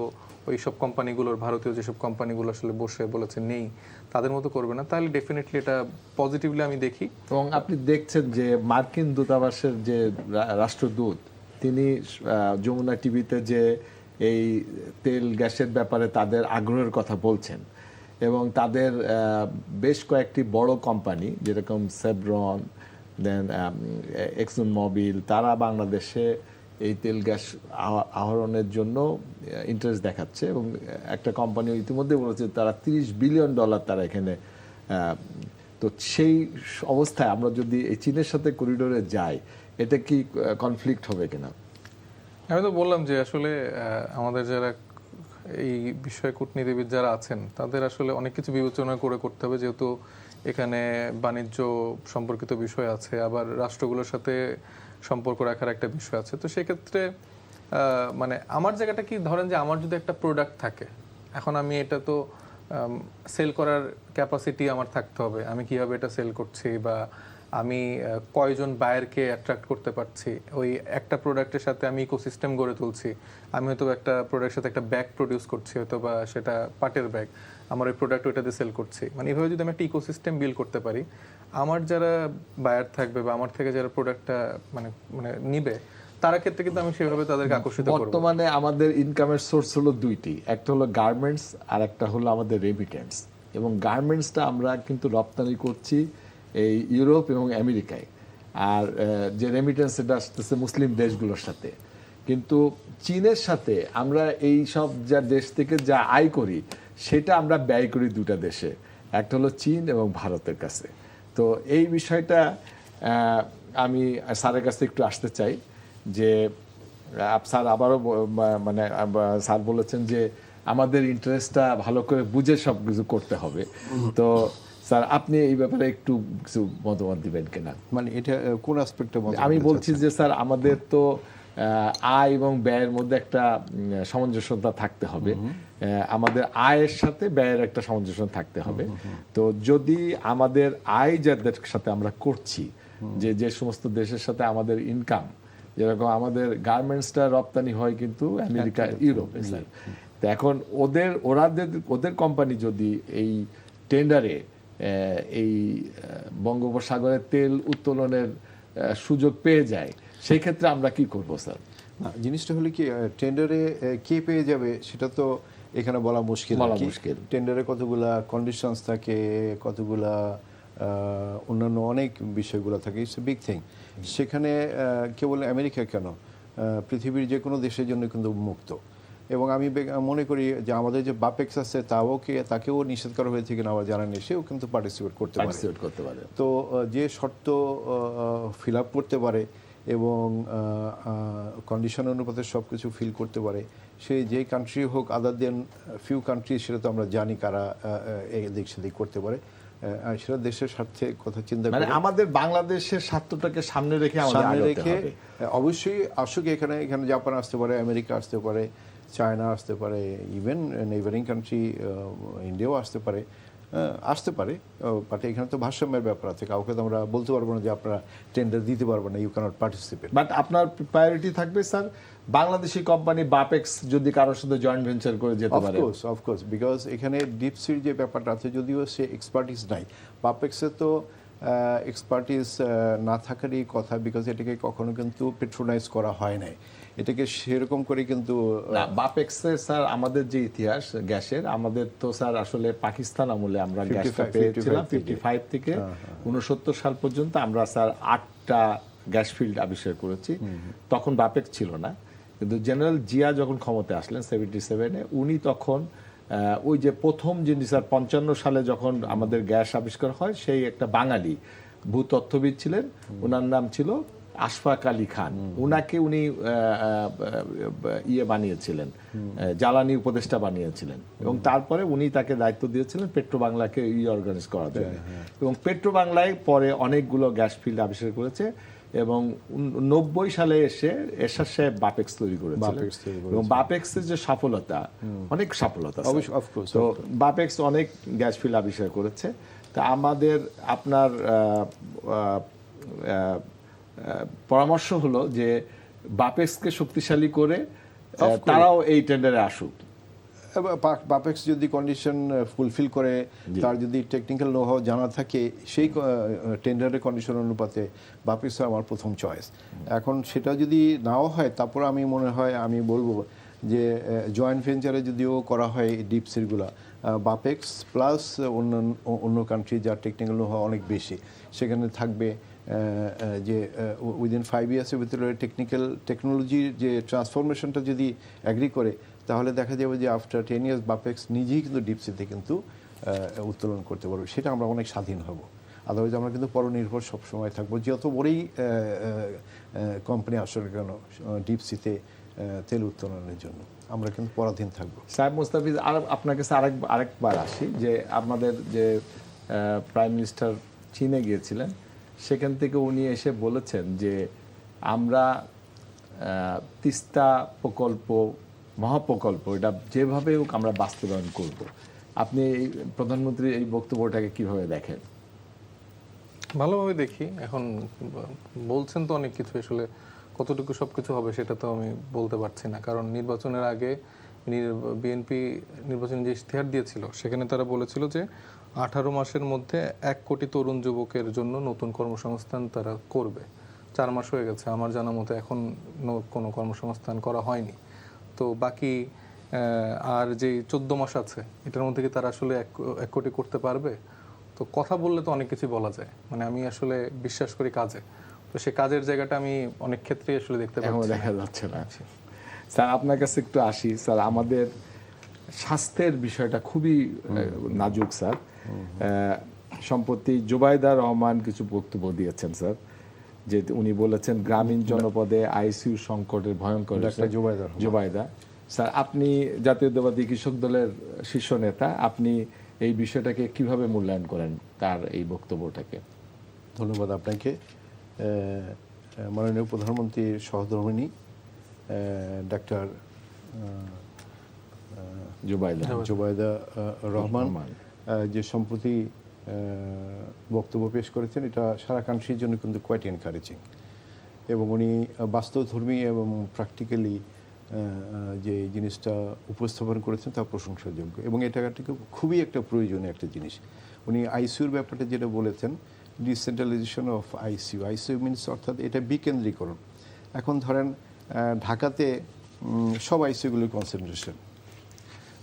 ওই সব কোম্পানিগুলোর, ভারতীয় যেসব কোম্পানিগুলো আসলে বসে বলেছে নেই, তাদের মতো করবে না, তাহলে ডেফিনেটলি এটা পজিটিভলি আমি দেখি। এবং আপনি দেখছেন যে মার্কিন দূতাবাসের যে রাষ্ট্রদূত, তিনি যমুনা টিভিতে যে এই তেল গ্যাসের ব্যাপারে তাদের আগ্রহের কথা বলছেন, এবং তাদের বেশ কয়েকটি বড় কোম্পানি যেরকম সেভরন, দেন এক্সন মোবিল, তারা বাংলাদেশে এই তেল গ্যাস আহরণের জন্য ইন্টারেস্ট দেখাচ্ছে। এবং একটা কোম্পানি ইতিমধ্যে বলেছে তারা $30 বিলিয়ন তারা এখানে। তো সেই অবস্থায় আমরা যদি এই চীনের সাথে করিডোরে যাই, এটা কি কনফ্লিক্ট হবে কিনা? আমি তো বললাম যে আসলে আমাদের যারা এই বিষয়ে কূটনীতিবিদ যারা আছেন, তাদের আসলে অনেক কিছু বিবেচনা করে করতে হবে, যেহেতু এখানে বাণিজ্য সম্পর্কিত বিষয় আছে, আবার রাষ্ট্রগুলোর সাথে সম্পর্ক রাখার একটা বিষয় আছে। তো সেক্ষেত্রে মানে আমার জায়গাটা কি, ধরেন যে আমার যদি একটা প্রোডাক্ট থাকে, এখন আমি এটা তো সেল করার ক্যাপাসিটি আমার থাকতে হবে। আমি কিভাবে এটা সেল করছি, বা আমি কয়জন বায়ারকে অ্যাট্রাক্ট করতে পারছি, ওই একটা প্রোডাক্টের সাথে আমি ইকোসিস্টেম গড়ে তুলছি। আমি হয়তো একটা প্রোডাক্টের সাথে একটা ব্যাগ প্রডিউস করছি, হয়তো বা সেটা পাটের ব্যাগ, আমার ওই প্রোডাক্ট ওইটাতে সেল করছি। মানে এভাবে যদি আমি একটা ইকোসিস্টেম বিল্ড করতে পারি, আমার যারা বায়ার থাকবে বা আমার থেকে যারা প্রোডাক্টটা মানে মানে নিবে, তার ক্ষেত্রে কিন্তু আমি সেভাবে তাদেরকে আকর্ষিত করব। বর্তমানে আমাদের ইনকামের সোর্স হলো 2টি, একটা হলো গার্মেন্টস আর একটা হলো আমাদের রেমিটেন্স। এবং গার্মেন্টসটা আমরা কিন্তু রপ্তানি করছি এই ইউরোপ এবং আমেরিকায়, আর যে রেমিটেন্স এটা আসতেছে মুসলিম দেশগুলোর সাথে। কিন্তু চীনের সাথে আমরা এই সব যা দেশ থেকে যা আয় করি, সেটা আমরা ব্যয় করি 2টা দেশে, একটা হলো চীন এবং ভারতের কাছে। তো এই বিষয়টা আমি স্যারের কাছে একটু আসতে চাই যে স্যার আবারও মানে স্যার বলেছেন যে আমাদের ইন্টারেস্টটা ভালো করে বুঝে সব কিছু করতে হবে। তো স্যার আপনি এই ব্যাপারে একটু কিছু মতামত দিবেন কিনা? মানে এটা কোন অ্যাসপেক্টে আমি বলছি যে স্যার আমাদের তো আয় এবং ব্যয়ের মধ্যে একটা সামঞ্জস্যতা থাকতে হবে। আমাদের আয়ের সাথে ব্যয়ের একটা সামঞ্জস্য থাকতে হবে। তো যদি আমাদের আয় যাদের সাথে আমরা করছি, যে সমস্ত দেশের সাথে আমাদের ইনকাম, যেরকম আমাদের গার্মেন্টসটা রপ্তানি হয় কিন্তু আমেরিকা, ইউরোপে স্যার। তো এখন ওদের কোম্পানি যদি এই টেন্ডারে এই বঙ্গোপসাগরের তেল উত্তোলনের সুযোগ পেয়ে যায়, সেই ক্ষেত্রে আমরা কি করব স্যার? না, জিনিসটা হলো কি, টেন্ডারে কে পেয়ে যাবে সেটা তো এখানে বলা মুশকিল। টেন্ডারে কতগুলা কন্ডিশনস থাকে, কতগুলা অন্যান্য অনেক বিষয়গুলো থাকে, ইটস এ বিগ থিং। সেখানে কেবল আমেরিকা কেন, পৃথিবীর যে কোনো দেশের জন্য কিন্তু মুক্ত। এবং আমি মনে করি যে আমাদের যে বাপেক্স আছে তাকেও নিষেধ করা হয়েছে কিনা আমার জানা নেই, সেও কিন্তু পার্টিসিপেট করতে পারে। তো যে শর্ত ফিল আপ করতে পারে এবং কন্ডিশন অনুপাতে সব কিছু ফিল করতে পারে, সে যে কান্ট্রি হোক, আদার দেন ফিউ কান্ট্রি, সেটা তো আমরা জানি কারা এদিক সেদিক করতে পারে। সেটা দেশের স্বার্থে কথা চিন্তা করে, আমাদের বাংলাদেশের স্বার্থটাকে সামনে রেখে অবশ্যই আসুক। এখানে জাপান আসতে পারে, আমেরিকা আসতে পারে, চায়না আসতে পারে, ইভেন নেইবারিং কান্ট্রি ইন্ডিয়াও আসতে পারে, বাট এখানে তো ভারসাম্যের ব্যাপার আছে। কাউকে তো আমরা বলতে পারবো না যে আপনারা টেন্ডার দিতে পারবেন না, ইউ ক্যানট পার্টিসিপেট। বাট আপনার প্রায়োরিটি থাকবে স্যার বাংলাদেশি কোম্পানি বাপেক্স যদি কারোর সাথে জয়েন্ট ভেঞ্চার করে যেতে পারে। অফকোর্স, বিকজ এখানে ডিপসির যে ব্যাপারটা আছে, যদিও সে এক্সপার্টিস নাই, বাপেক্সে তো এক্সপার্টিস না থাকারই কথা, বিকজ এটাকে কখনো কিন্তু পেট্রোনাইজ করা হয় নাই, এটাকে সেরকম করে কিন্তু বাপেক্সের স্যার আমাদের যে ইতিহাস গ্যাসের, আমাদের তো স্যার আসলে পাকিস্তান আমলে আমরা গ্যাসটা পেয়েছিলাম 55 থেকে 69 সাল পর্যন্ত। আমরা স্যার 8টা গ্যাস ফিল্ড আবিষ্কার করেছি, তখন বাপেক্স ছিল না। কিন্তু জেনারেল জিয়া যখন ক্ষমতায় আসলেন 77-এ, উনি তখন ওই যে প্রথম যিনি স্যার 55 সালে যখন আমাদের গ্যাস আবিষ্কার হয়, সেই একটা বাঙালি ভূতত্ত্ববিদ ছিলেন, ওনার নাম ছিল আশফাক আলী খান। উনাকে উনি বানিয়েছিলেন, জ্বালানি উপদেষ্টা বানিয়েছিলেন, এবং তারপরে উনি তাকে দায়িত্ব দিয়েছিলেন পেট্রো বাংলাকে অর্গানাইজ করার জন্য। এবং পেট্রো বাংলায় পরে অনেকগুলো গ্যাস ফিল্ড আবিষ্কার করেছে, এবং 90 সালে এসে এরশাদ সাহেব বাপেক্স তৈরি করেছিলেন। এবং বাপেক্সের যে সফলতা, অনেক সফলতা, তো বাপেক্স অনেক গ্যাস ফিল্ড আবিষ্কার করেছে। তা আমাদের আপনার পরামর্শ হলো যে বাপেক্সকে শক্তিশালী করে তারাও এই টেন্ডারে আসুক। বাপেক্স যদি কন্ডিশন ফুলফিল করে, তার যদি টেকনিক্যাল নো হাউ জানা থাকে, সেই টেন্ডারের কন্ডিশন অনুপাতে বাপেক্স আমার প্রথম চয়েস। এখন সেটা যদি নাও হয়, তারপর আমি বলবো যে জয়েন্ট ভেঞ্চারে যদিও করা হয় ডিপসিরগুলা, বাপেক্স প্লাস অন্য কান্ট্রি যার টেকনিক্যাল নো হাউ অনেক বেশি, সেখানে থাকবে যে উইদিন 5 ইয়ার্সের ভিতরে টেকনোলজির যে ট্রান্সফরমেশনটা যদি অ্যাগ্রি করে, তাহলে দেখা যাবে যে আফটার 10 ইয়ার্স বাপেক্স নিজেই কিন্তু ডিপসিতে কিন্তু উত্তোলন করতে পারবে। সেটা আমরা অনেক স্বাধীন হব। আদারওয়াইজ আমরা কিন্তু পরনির্ভর সবসময় থাকবো, যত বড়ই কোম্পানি আসলে কেন ডিপসিতে তেল উত্তোলনের জন্য আমরা কিন্তু পরাধীন থাকবো। সাহেব মুস্তাফিজ, আপনার কাছে আরেকবার আসি যে আমাদের যে প্রাইম মিনিস্টার চীনে গিয়েছিলেন, সেখান থেকে উনি এসে বলেছেন যে আমরা তিস্তা প্রকল্প, মহাপ্রকল্প, এটা যেভাবে হোক আমরা বাস্তবায়ন করব। আপনি প্রধানমন্ত্রী এই বক্তব্যটাকে কিভাবে দেখেন? ভালোভাবে দেখি। এখন বলছেন তো অনেক কিছু, আসলে কতটুকু সবকিছু হবে সেটা তো আমি বলতে পারছি না। কারণ নির্বাচনের আগে বিএনপি নির্বাচনে যে ইশতেহার দিয়েছিল, সেখানে তারা বলেছিল যে 18 মাসের মধ্যে 1 কোটি তরুণ যুবকের জন্য নতুন কর্মসংস্থান তারা করবে। 4 মাস হয়ে গেছে, আমার জানা মতো এখন কোনো কর্মসংস্থান করা হয়নি। তো বাকি আর যে 14 মাস আছে, এটার মধ্যে কি তারা আসলে 1 কোটি করতে পারবে? তো কথা বললে তো অনেক কিছু বলা যায়, মানে আমি আসলে বিশ্বাস করি কাজে, তো সে কাজের জায়গাটা আমি অনেক ক্ষেত্রেই আসলে দেখতে পাচ্ছি, দেখা যাচ্ছে না। স্যার আপনার কাছে একটু আসি। স্যার আমাদের স্বাস্থ্যের বিষয়টা খুবই নাজুক স্যার। সম্প্রতি জুবাইদা রহমান কিছু বক্তব্য দিয়েছেন স্যার, যে উনি বলেছেন গ্রামীণ জনপদে আইসিইউ সংকটের ভয়ঙ্কর ডাক্তার জুবাইদা রহমান। জুবাইদা স্যার, আপনি জাতীয়তাবাদী কৃষক দলের শীর্ষ নেতা, আপনি এই বিষয়টাকে কিভাবে মূল্যায়ন করেন তার এই বক্তব্যটাকে? ধন্যবাদ আপনাকে। মাননীয় প্রধানমন্ত্রীর সহধর্মিণী ডাক্তার জুবাইদা রহমান যে সম্প্রতি বক্তব্য পেশ করেছেন, এটা সারা কান্ট্রির জন্য কিন্তু কোয়াইট এনকারেজিং, এবং উনি বাস্তবধর্মী এবং প্র্যাকটিক্যালি যে জিনিসটা উপস্থাপন করেছেন তা প্রশংসাযোগ্য, এবং এটা খুবই একটা প্রয়োজনীয় একটা জিনিস। উনি আইসিইউর ব্যাপারটা যেটা বলেছেন, decentralisation of ICU, ICU means অর্থাৎ এটা বিকেন্দ্রীকরণ। এখন ধরেন ঢাকাতে সব আইসিইউগুলোর কনসেন্ট্রেশন,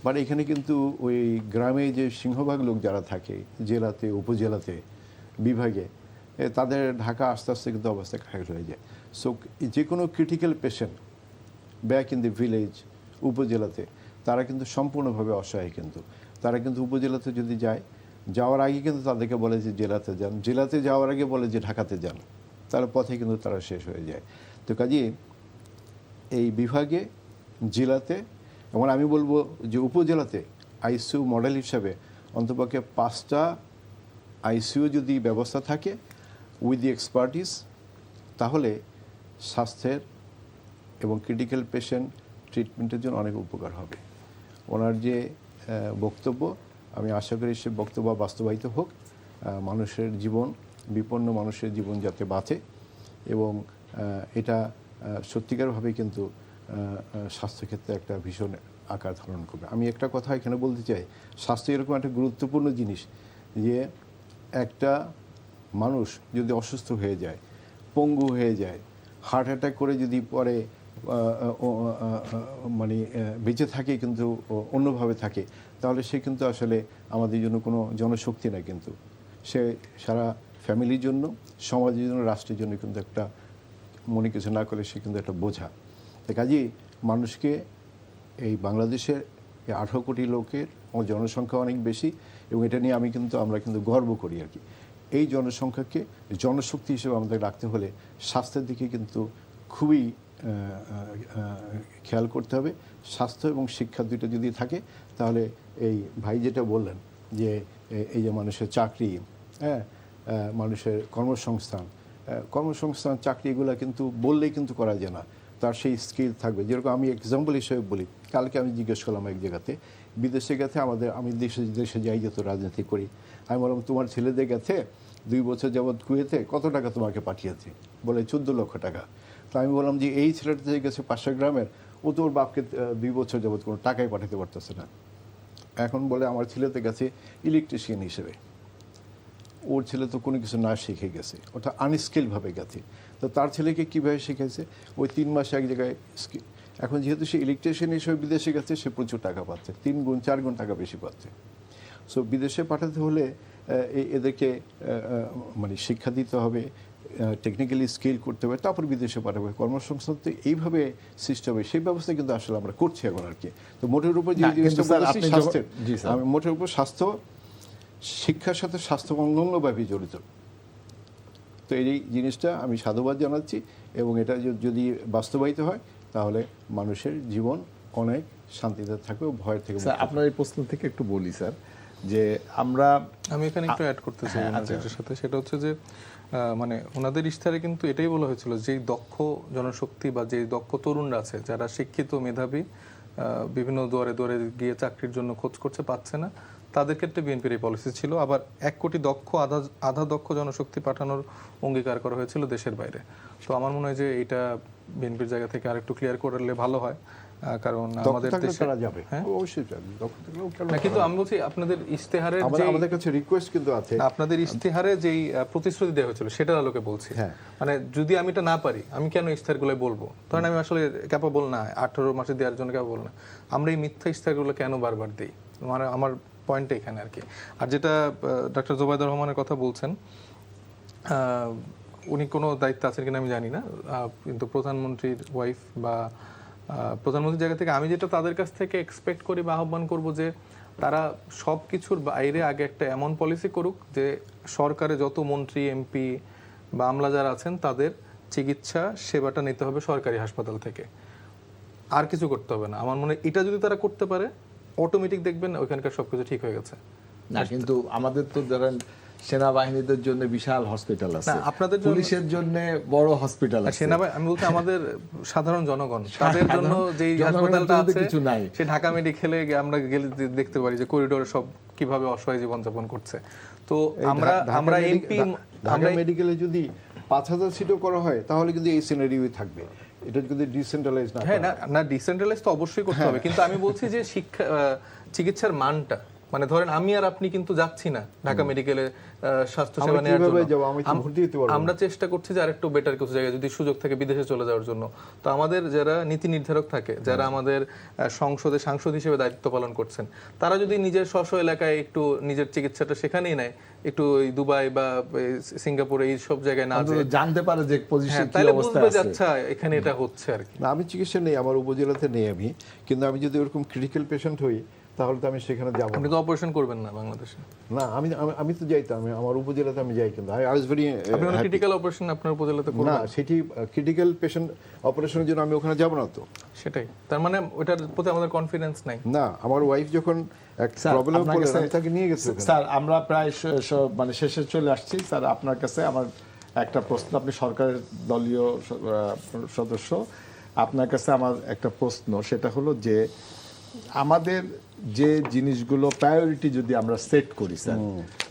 বাট এখানে কিন্তু ওই গ্রামে যে সিংহভাগ লোক যারা থাকে জেলাতে, উপজেলাতে, বিভাগে, তাদের ঢাকা আস্তে আস্তে কিন্তু অবস্থা খারাপ হয়ে যায়। সো যে কোনো critical patient back in the village, উপজেলাতে, তারা কিন্তু সম্পূর্ণভাবে অসহায়। কিন্তু তারা কিন্তু উপজেলাতে যদি যায়, যাওয়ার আগে কিন্তু তাদেরকে বলে যে জেলাতে যান, জেলাতে যাওয়ার আগে বলে যে ঢাকাতে যান, তার পথে কিন্তু তারা শেষ হয়ে যায়। তো কাজেই এই বিভাগে, জেলাতে, এবং আমি বলবো যে উপজেলাতে আইসিইউ মডেল হিসাবে অন্তপক্ষে 5টা আইসিইউ যদি ব্যবস্থা থাকে উইথ দি এক্সপার্টিস, তাহলে স্বাস্থ্যের এবং ক্রিটিক্যাল পেশেন্ট ট্রিটমেন্টের জন্য অনেক উপকার হবে। ওনার যে বক্তব্য, আমি আশা করি সে বক্তব্য বাস্তবায়িত হোক, মানুষের জীবন, বিপন্ন মানুষের জীবন যাতে বাঁচে, এবং এটা সত্যিকারভাবে কিন্তু স্বাস্থ্যক্ষেত্রে একটা ভীষণ আকার ধারণ করবে। আমি একটা কথা এখানে বলতে চাই, স্বাস্থ্য এরকম একটা গুরুত্বপূর্ণ জিনিস যে একটা মানুষ যদি অসুস্থ হয়ে যায়, পঙ্গু হয়ে যায়, হার্ট অ্যাটাক করে যদি পরে মানে বেঁচে থাকে কিন্তু অন্যভাবে থাকে, তাহলে সে কিন্তু আসলে আমাদের জন্য কোনো জনশক্তি না, কিন্তু সে সারা ফ্যামিলির জন্য, সমাজের জন্য, রাষ্ট্রের জন্য কিন্তু একটা, মনে কিছু না করে সে কিন্তু একটা বোঝা। তো কাজেই মানুষকে, এই বাংলাদেশের 18 কোটি লোকের জনসংখ্যা অনেক বেশি, এবং এটা নিয়ে আমরা কিন্তু গর্ব করি আর কি। এই জনসংখ্যাকে জনশক্তি হিসেবে আমাদের রাখতে হলে স্বাস্থ্যের দিকে কিন্তু খুবই খেয়াল করতে হবে। স্বাস্থ্য এবং শিক্ষা দুইটা যদি থাকে, তাহলে এই ভাই যেটা বললেন যে এই যে মানুষের চাকরি, হ্যাঁ, মানুষের কর্মসংস্থান, চাকরি, এগুলো কিন্তু বললেই কিন্তু করা যায় না, তার সেই স্কিল থাকবে। যেরকম আমি এক্সাম্পল হিসেবে বলি, কালকে আমি জিজ্ঞেস করলাম এক জায়গাতে, বিদেশে গেছে, আমি দেশে যাই, যত রাজনীতি করি, আমি বললাম তোমার ছেলেদের গেছে 2 বছর যাবৎ কুয়েতে, কত টাকা তোমাকে পাঠিয়েছে? বলে 14 লক্ষ টাকা। তো আমি বললাম যে এই ছেলেটা যে গেছে পাশের গ্রামের, ও তো ওর বাপকে 2 বছর যাবৎ কোনো টাকাই পাঠাতে পারতেছে না। এখন বলে আমার ছেলেতে গেছে ইলেকট্রিশিয়ান হিসেবে, ওর ছেলে তো কোনো কিছু না শিখে গেছে, ওটা আনস্কিলভাবে গেছে। তো তার ছেলেকে কীভাবে শিখেছে? ওই 3 মাসে এক জায়গায় স্কিল। এখন যেহেতু সে ইলেকট্রিশিয়ান হিসেবে বিদেশে গেছে, সে প্রচুর টাকা পাচ্ছে, 3 গুণ 4 গুণ টাকা বেশি পাচ্ছে। সো বিদেশে পাঠাতে হলে এদেরকে মানে শিক্ষা দিতে হবে, টেকনিক্যালি স্কিল করতে হবে, তারপর বিদেশে পাঠাবে। কর্মসংস্থান তো এইভাবে সৃষ্টি হবে, সেই ব্যবস্থা কিন্তু আসলে আমরা করছি এখন আর কি। তো মোটের উপর যে জিনিসটা বলেছি স্বাস্থ্যের, আমি মোটের উপর স্বাস্থ্য, শিক্ষার সাথে স্বাস্থ্য অঙ্গাঙ্গভাবে জড়িত। তো এই জিনিসটা আমি সাধুবাদ জানাচ্ছি, এবং এটা যদি বাস্তবায়িত হয়, তাহলে মানুষের জীবন অনেক শান্তিতে থাকবে, ভয়ের থেকে। স্যার, আপনার এই প্রশ্ন থেকে একটু বলি স্যার, যে আমি এখানে একটু অ্যাড করতে চাই এটার সাথে, সেটা হচ্ছে যে মানে ওনাদের ইশতেহারে কিন্তু এটাই বলা হয়েছিল, যেই দক্ষ জনশক্তি বা যেই দক্ষ তরুণরা আছে, যারা শিক্ষিত, মেধাবী, বিভিন্ন দুয়ারে দুয়ারে গিয়ে চাকরির জন্য খোঁজ করছে, পাচ্ছে না, তাদের ক্ষেত্রে বিএনপির এই পলিসি ছিল। আবার 1 কোটি দক্ষ, আধা দক্ষ জনশক্তি পাঠানোর অঙ্গীকার করা হয়েছিল দেশের বাইরে। তো আমার মনে হয় যে এটা বিএনপির জায়গা থেকে আরেকটু ক্লিয়ার করলে ভালো হয়, কারণ আমাদের দেশে যাবে, হ্যাঁ অবশ্যই যাবে, কিন্তু আমি বলছি আপনাদের ইশতেহারের যে আমাদের কাছে রিকোয়েস্ট কিন্তু আছে, আপনাদের ইশতেহারে যেই প্রতিশ্রুতি দেওয়া হয়েছিল সেটার আলোকে বলছি। মানে যদি আমি এটা না পারি, আমি কেন ইশতেহারগুলো বলবো? কারণ আমি আসলে ক্যাপাবল না, 18 মাসে দেওয়ার জন্য ক্যাপাবল না। আমরা এই মিথ্যা ইশতেহারগুলো কেন বারবার দিই? মানে আমার পয়েন্টটা এখানে আর কি। আর যেটা ডক্টর জুবাইদা রহমানের কথা বলছেন, উনি কোনো দায়িত্ব আছেন কিনা আমি জানি না, কিন্তু প্রধানমন্ত্রীর ওয়াইফ বা প্রধানমন্ত্রীর জায়গা থেকে আমি যেটা তাদের কাছ থেকে এক্সপেক্ট করি বা আহ্বান করব, যে তারা সব কিছুর বাইরে আগে একটা এমন পলিসি করুক যে সরকারে যত মন্ত্রী, এমপি, বা আমলা যারা আছেন তাদের চিকিৎসা সেবাটা নিতে হবে সরকারি হাসপাতাল থেকে, আর কিছু করতে হবে না। আমার মনে হয় এটা যদি তারা করতে পারে, অটোমেটিক দেখবেন ওইখানকার সবকিছু ঠিক হয়ে গেছে। না কিন্তু আমাদের তো ধরেন সেনাবাহিনীদের জন্য বিশাল হসপিটাল আছে, না, আপনাদের জন্য- পুলিশের জন্য বড় হসপিটাল আছে, সেনাবাহিনী আমি বলছি আমাদের সাধারণ জনগণ, তাদের জন্য যেই জনগণের হাসপাতালটা জন্য তো আছে কিছু নাই। সে ঢাকা মেডিকেলে আমরা গেলে দেখতে পারি যে করিডোরে সব কিভাবে অসহায় জীবনযাপন করছে। তো আমরা আমরা এমপি ঢাকা মেডিকেলে যদি 5,000 সিটও করা হয় তাহলে কিন্তু এই সিনারিওই থাকবে। এটা যদি ডিসেন্ট্রালাইজ না হ্যাঁ করা না না ডিসেন্ট্রালাইজ তো অবশ্যই করতে হবে, কিন্তু আমি বলছি যে শিক্ষা চিকিৎসার মানটা, মানে ধরেন আমি আর আপনি কিন্তু যাচ্ছি না ঢাকা মেডিকেলে স্বাস্থ্য সেবা আমরা নেওয়ার কিভাবে জন্য। যাবো? আমি তো ভর্তি হতে পারবো না। আমরা চেষ্টা করছি যে আরেকটু বেটার কিছু জায়গায় যদি সুযোগ থাকে বিদেশে চলে যাওয়ার জন্য। তো আমাদের যারা নীতি নির্ধারক থাকে, যারা আমাদের সংসদে সাংসদ হিসেবে দায়িত্ব পালন করছেন, তারা যদি নিজের স্ব এলাকায় একটু নিজের চিকিৎসাটা সেখানেই নেয়, একটু ওই দুবাই বা সিঙ্গাপুরে এই সব জায়গায় না অন্তত যায়, জানতে পারে যে পজিশন কি তাহলে অবস্থা বুঝবে যে আছে। আচ্ছা এখানে এটা হচ্ছে আর কি। না, আমি চিকিৎসা নেই, আমার উপজেলাতে নেই আমি, কিন্তু আমি যদি ওরকম ক্রিটিক্যাল পেশেন্ট হই তাহলে তো আমি সেখানে যাব আপনি না। তো অপারেশন করবেন না বাংলাদেশে, না, আমি তো যাইতাম, আমার উপজেলাতে আমি যাই, কিন্তু আই ওয়াজ ভেরি আপনি ক্রিটিক্যাল অপারেশন আপনার উপজেলাতে না, করবেন, সেটি ক্রিটিক্যাল পেশেন্ট অপারেশনের জন্য আমি ওখানে যাব না তো। সেটাই। তার মানে ওটার প্রতি আমাদের কনফিডেন্স নাই। না, আমার ওয়াইফ যখন এক স্যার, প্রবলেমে আপনার পড়ে কাছে- আমি তাকে নিয়ে গেছি ওখানে। স্যার আমরা প্রায় মানে শেষে চলে আসছি। স্যার আপনার কাছে আমার একটা প্রশ্ন, আপনি সরকারের দলীয় সদস্য, আপনার কাছে আমার একটা প্রশ্ন, সেটা হলো যে আমাদের যে জিনিসগুলো প্রায়োরিটি যদি আমরা সেট করি স্যার,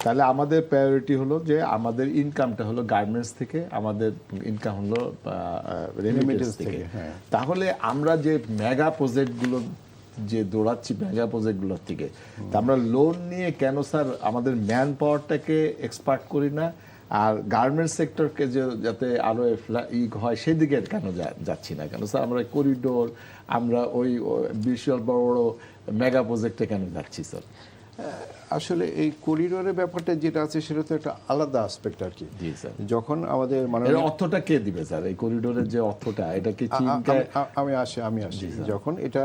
তাহলে আমাদের প্রায়োরিটি হলো যে আমাদের ইনকামটা হলো গার্মেন্টস থেকে, আমাদের ইনকাম হলো রেমিটেন্স থেকে। হ্যাঁ। তাহলে আমরা যে মেগা প্রজেক্টগুলো যে দৌড়াচ্ছি মেগা প্রজেক্টগুলোর থেকে, তা আমরা লোন নিয়ে কেন স্যার আমাদের ম্যান পাওয়ারটাকে এক্সপার্ট করি না, আর গার্মেন্টস সেক্টরকে যে যাতে আরো হয় সেদিকে কেন যাচ্ছি না কেন স্যার? আমরা করিডোর, আমরা ওই বিশাল বড় বড় মেগা প্রজেক্টে কেন যাচ্ছি স্যার? আসলে এই করিডোরের ব্যাপারটা যেটা আছে সেটা তো একটা আলাদা আসপেক্ট আর কি। জি স্যার। যখন আমাদের এর অর্থটা কে দিবে স্যার? এই করিডোরের যে অর্থটা, এটা কি চীনকে? আমি আসি যখন এটা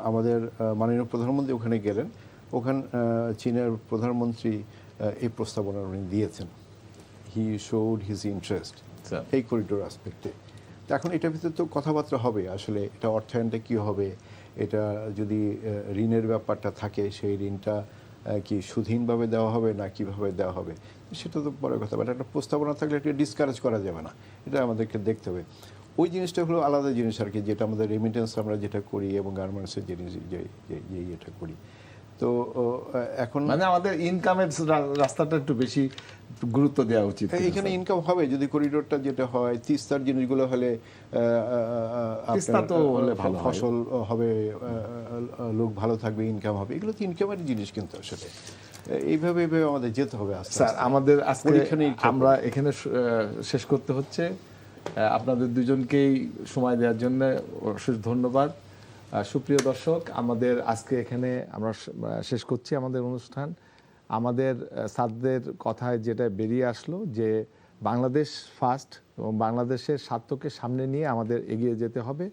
আমাদের মাননীয় প্রধানমন্ত্রী ওখানে গেলেন, ওখানে চীনের প্রধানমন্ত্রী এই প্রস্তাবনা উনি দিয়েছেন, হি শোড হিজ ইন্টারেস্ট স্যার। এই করিডোর আসপেক্টে। তো এখন এটার ভিতরে তো কথাবার্তা হবে, আসলে এটা অর্থায়নটা কী হবে, এটা যদি ঋণের ব্যাপারটা থাকে সেই ঋণটা কি সুধীনভাবে দেওয়া হবে না কিভাবে দেওয়া হবে, সেটা তো বড় কথা। বাট একটা প্রস্তাবনা থাকলে এটা ডিসকারেজ করা যাবে না, এটা আমাদেরকে দেখতে হবে। ওই জিনিসটা হলো আলাদা জিনিস আর কি, যেটা আমাদের রেমিটেন্স আমরা যেটা করি এবং গার্মেন্টসের জিনিস যে এটা করি। তো এখন মানে আমাদের ইনকামের রাস্তাটা একটু বেশি গুরুত্ব দেওয়া উচিত। এখানে ইনকাম হবে যদি করিডোরটা যেটা হয়, তিস্তার জিনিসগুলো হলে তিস্তা তো হলে ভালো হয়। ফসল হবে, লোক ভালো থাকবে, ইনকাম হবে, এগুলো তো ইনকামের জিনিস। কিন্তু আসলে এইভাবে আমাদের যেতে হবে আস্তে স্যার আস্তে। আমাদের আজকে পরীক্ষা নিরীক্ষা আমরা এখানে শেষ করতে হচ্ছে। আপনাদের দুজনকেই সময় দেওয়ার জন্য অশেষ ধন্যবাদ। সুপ্রিয় দর্শক, আমাদের আজকে এখানে আমরা শেষ করছি আমাদের অনুষ্ঠান। আমাদের স্যারদের কথায় যেটা বেরিয়ে আসলো যে বাংলাদেশ ফার্স্ট এবং বাংলাদেশের স্বার্থকে সামনে নিয়ে আমাদের এগিয়ে যেতে হবে।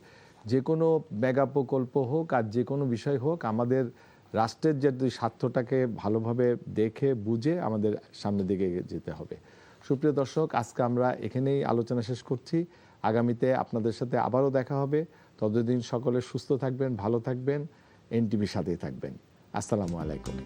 যে কোনো মেগা প্রকল্প হোক আর যে কোনো বিষয় হোক, আমাদের রাষ্ট্রের যে স্বার্থটাকে ভালোভাবে দেখে বুঝে আমাদের সামনের দিকে এগিয়ে যেতে হবে। সুপ্রিয় দর্শক, আজকে আমরা এখানেই আলোচনা শেষ করছি। আগামীতে আপনাদের সাথে আবারও দেখা হবে। ততদিন সকলে সুস্থ থাকবেন, ভালো থাকবেন, এনটিভির সাথেই থাকবেন। আসসালামু আলাইকুম।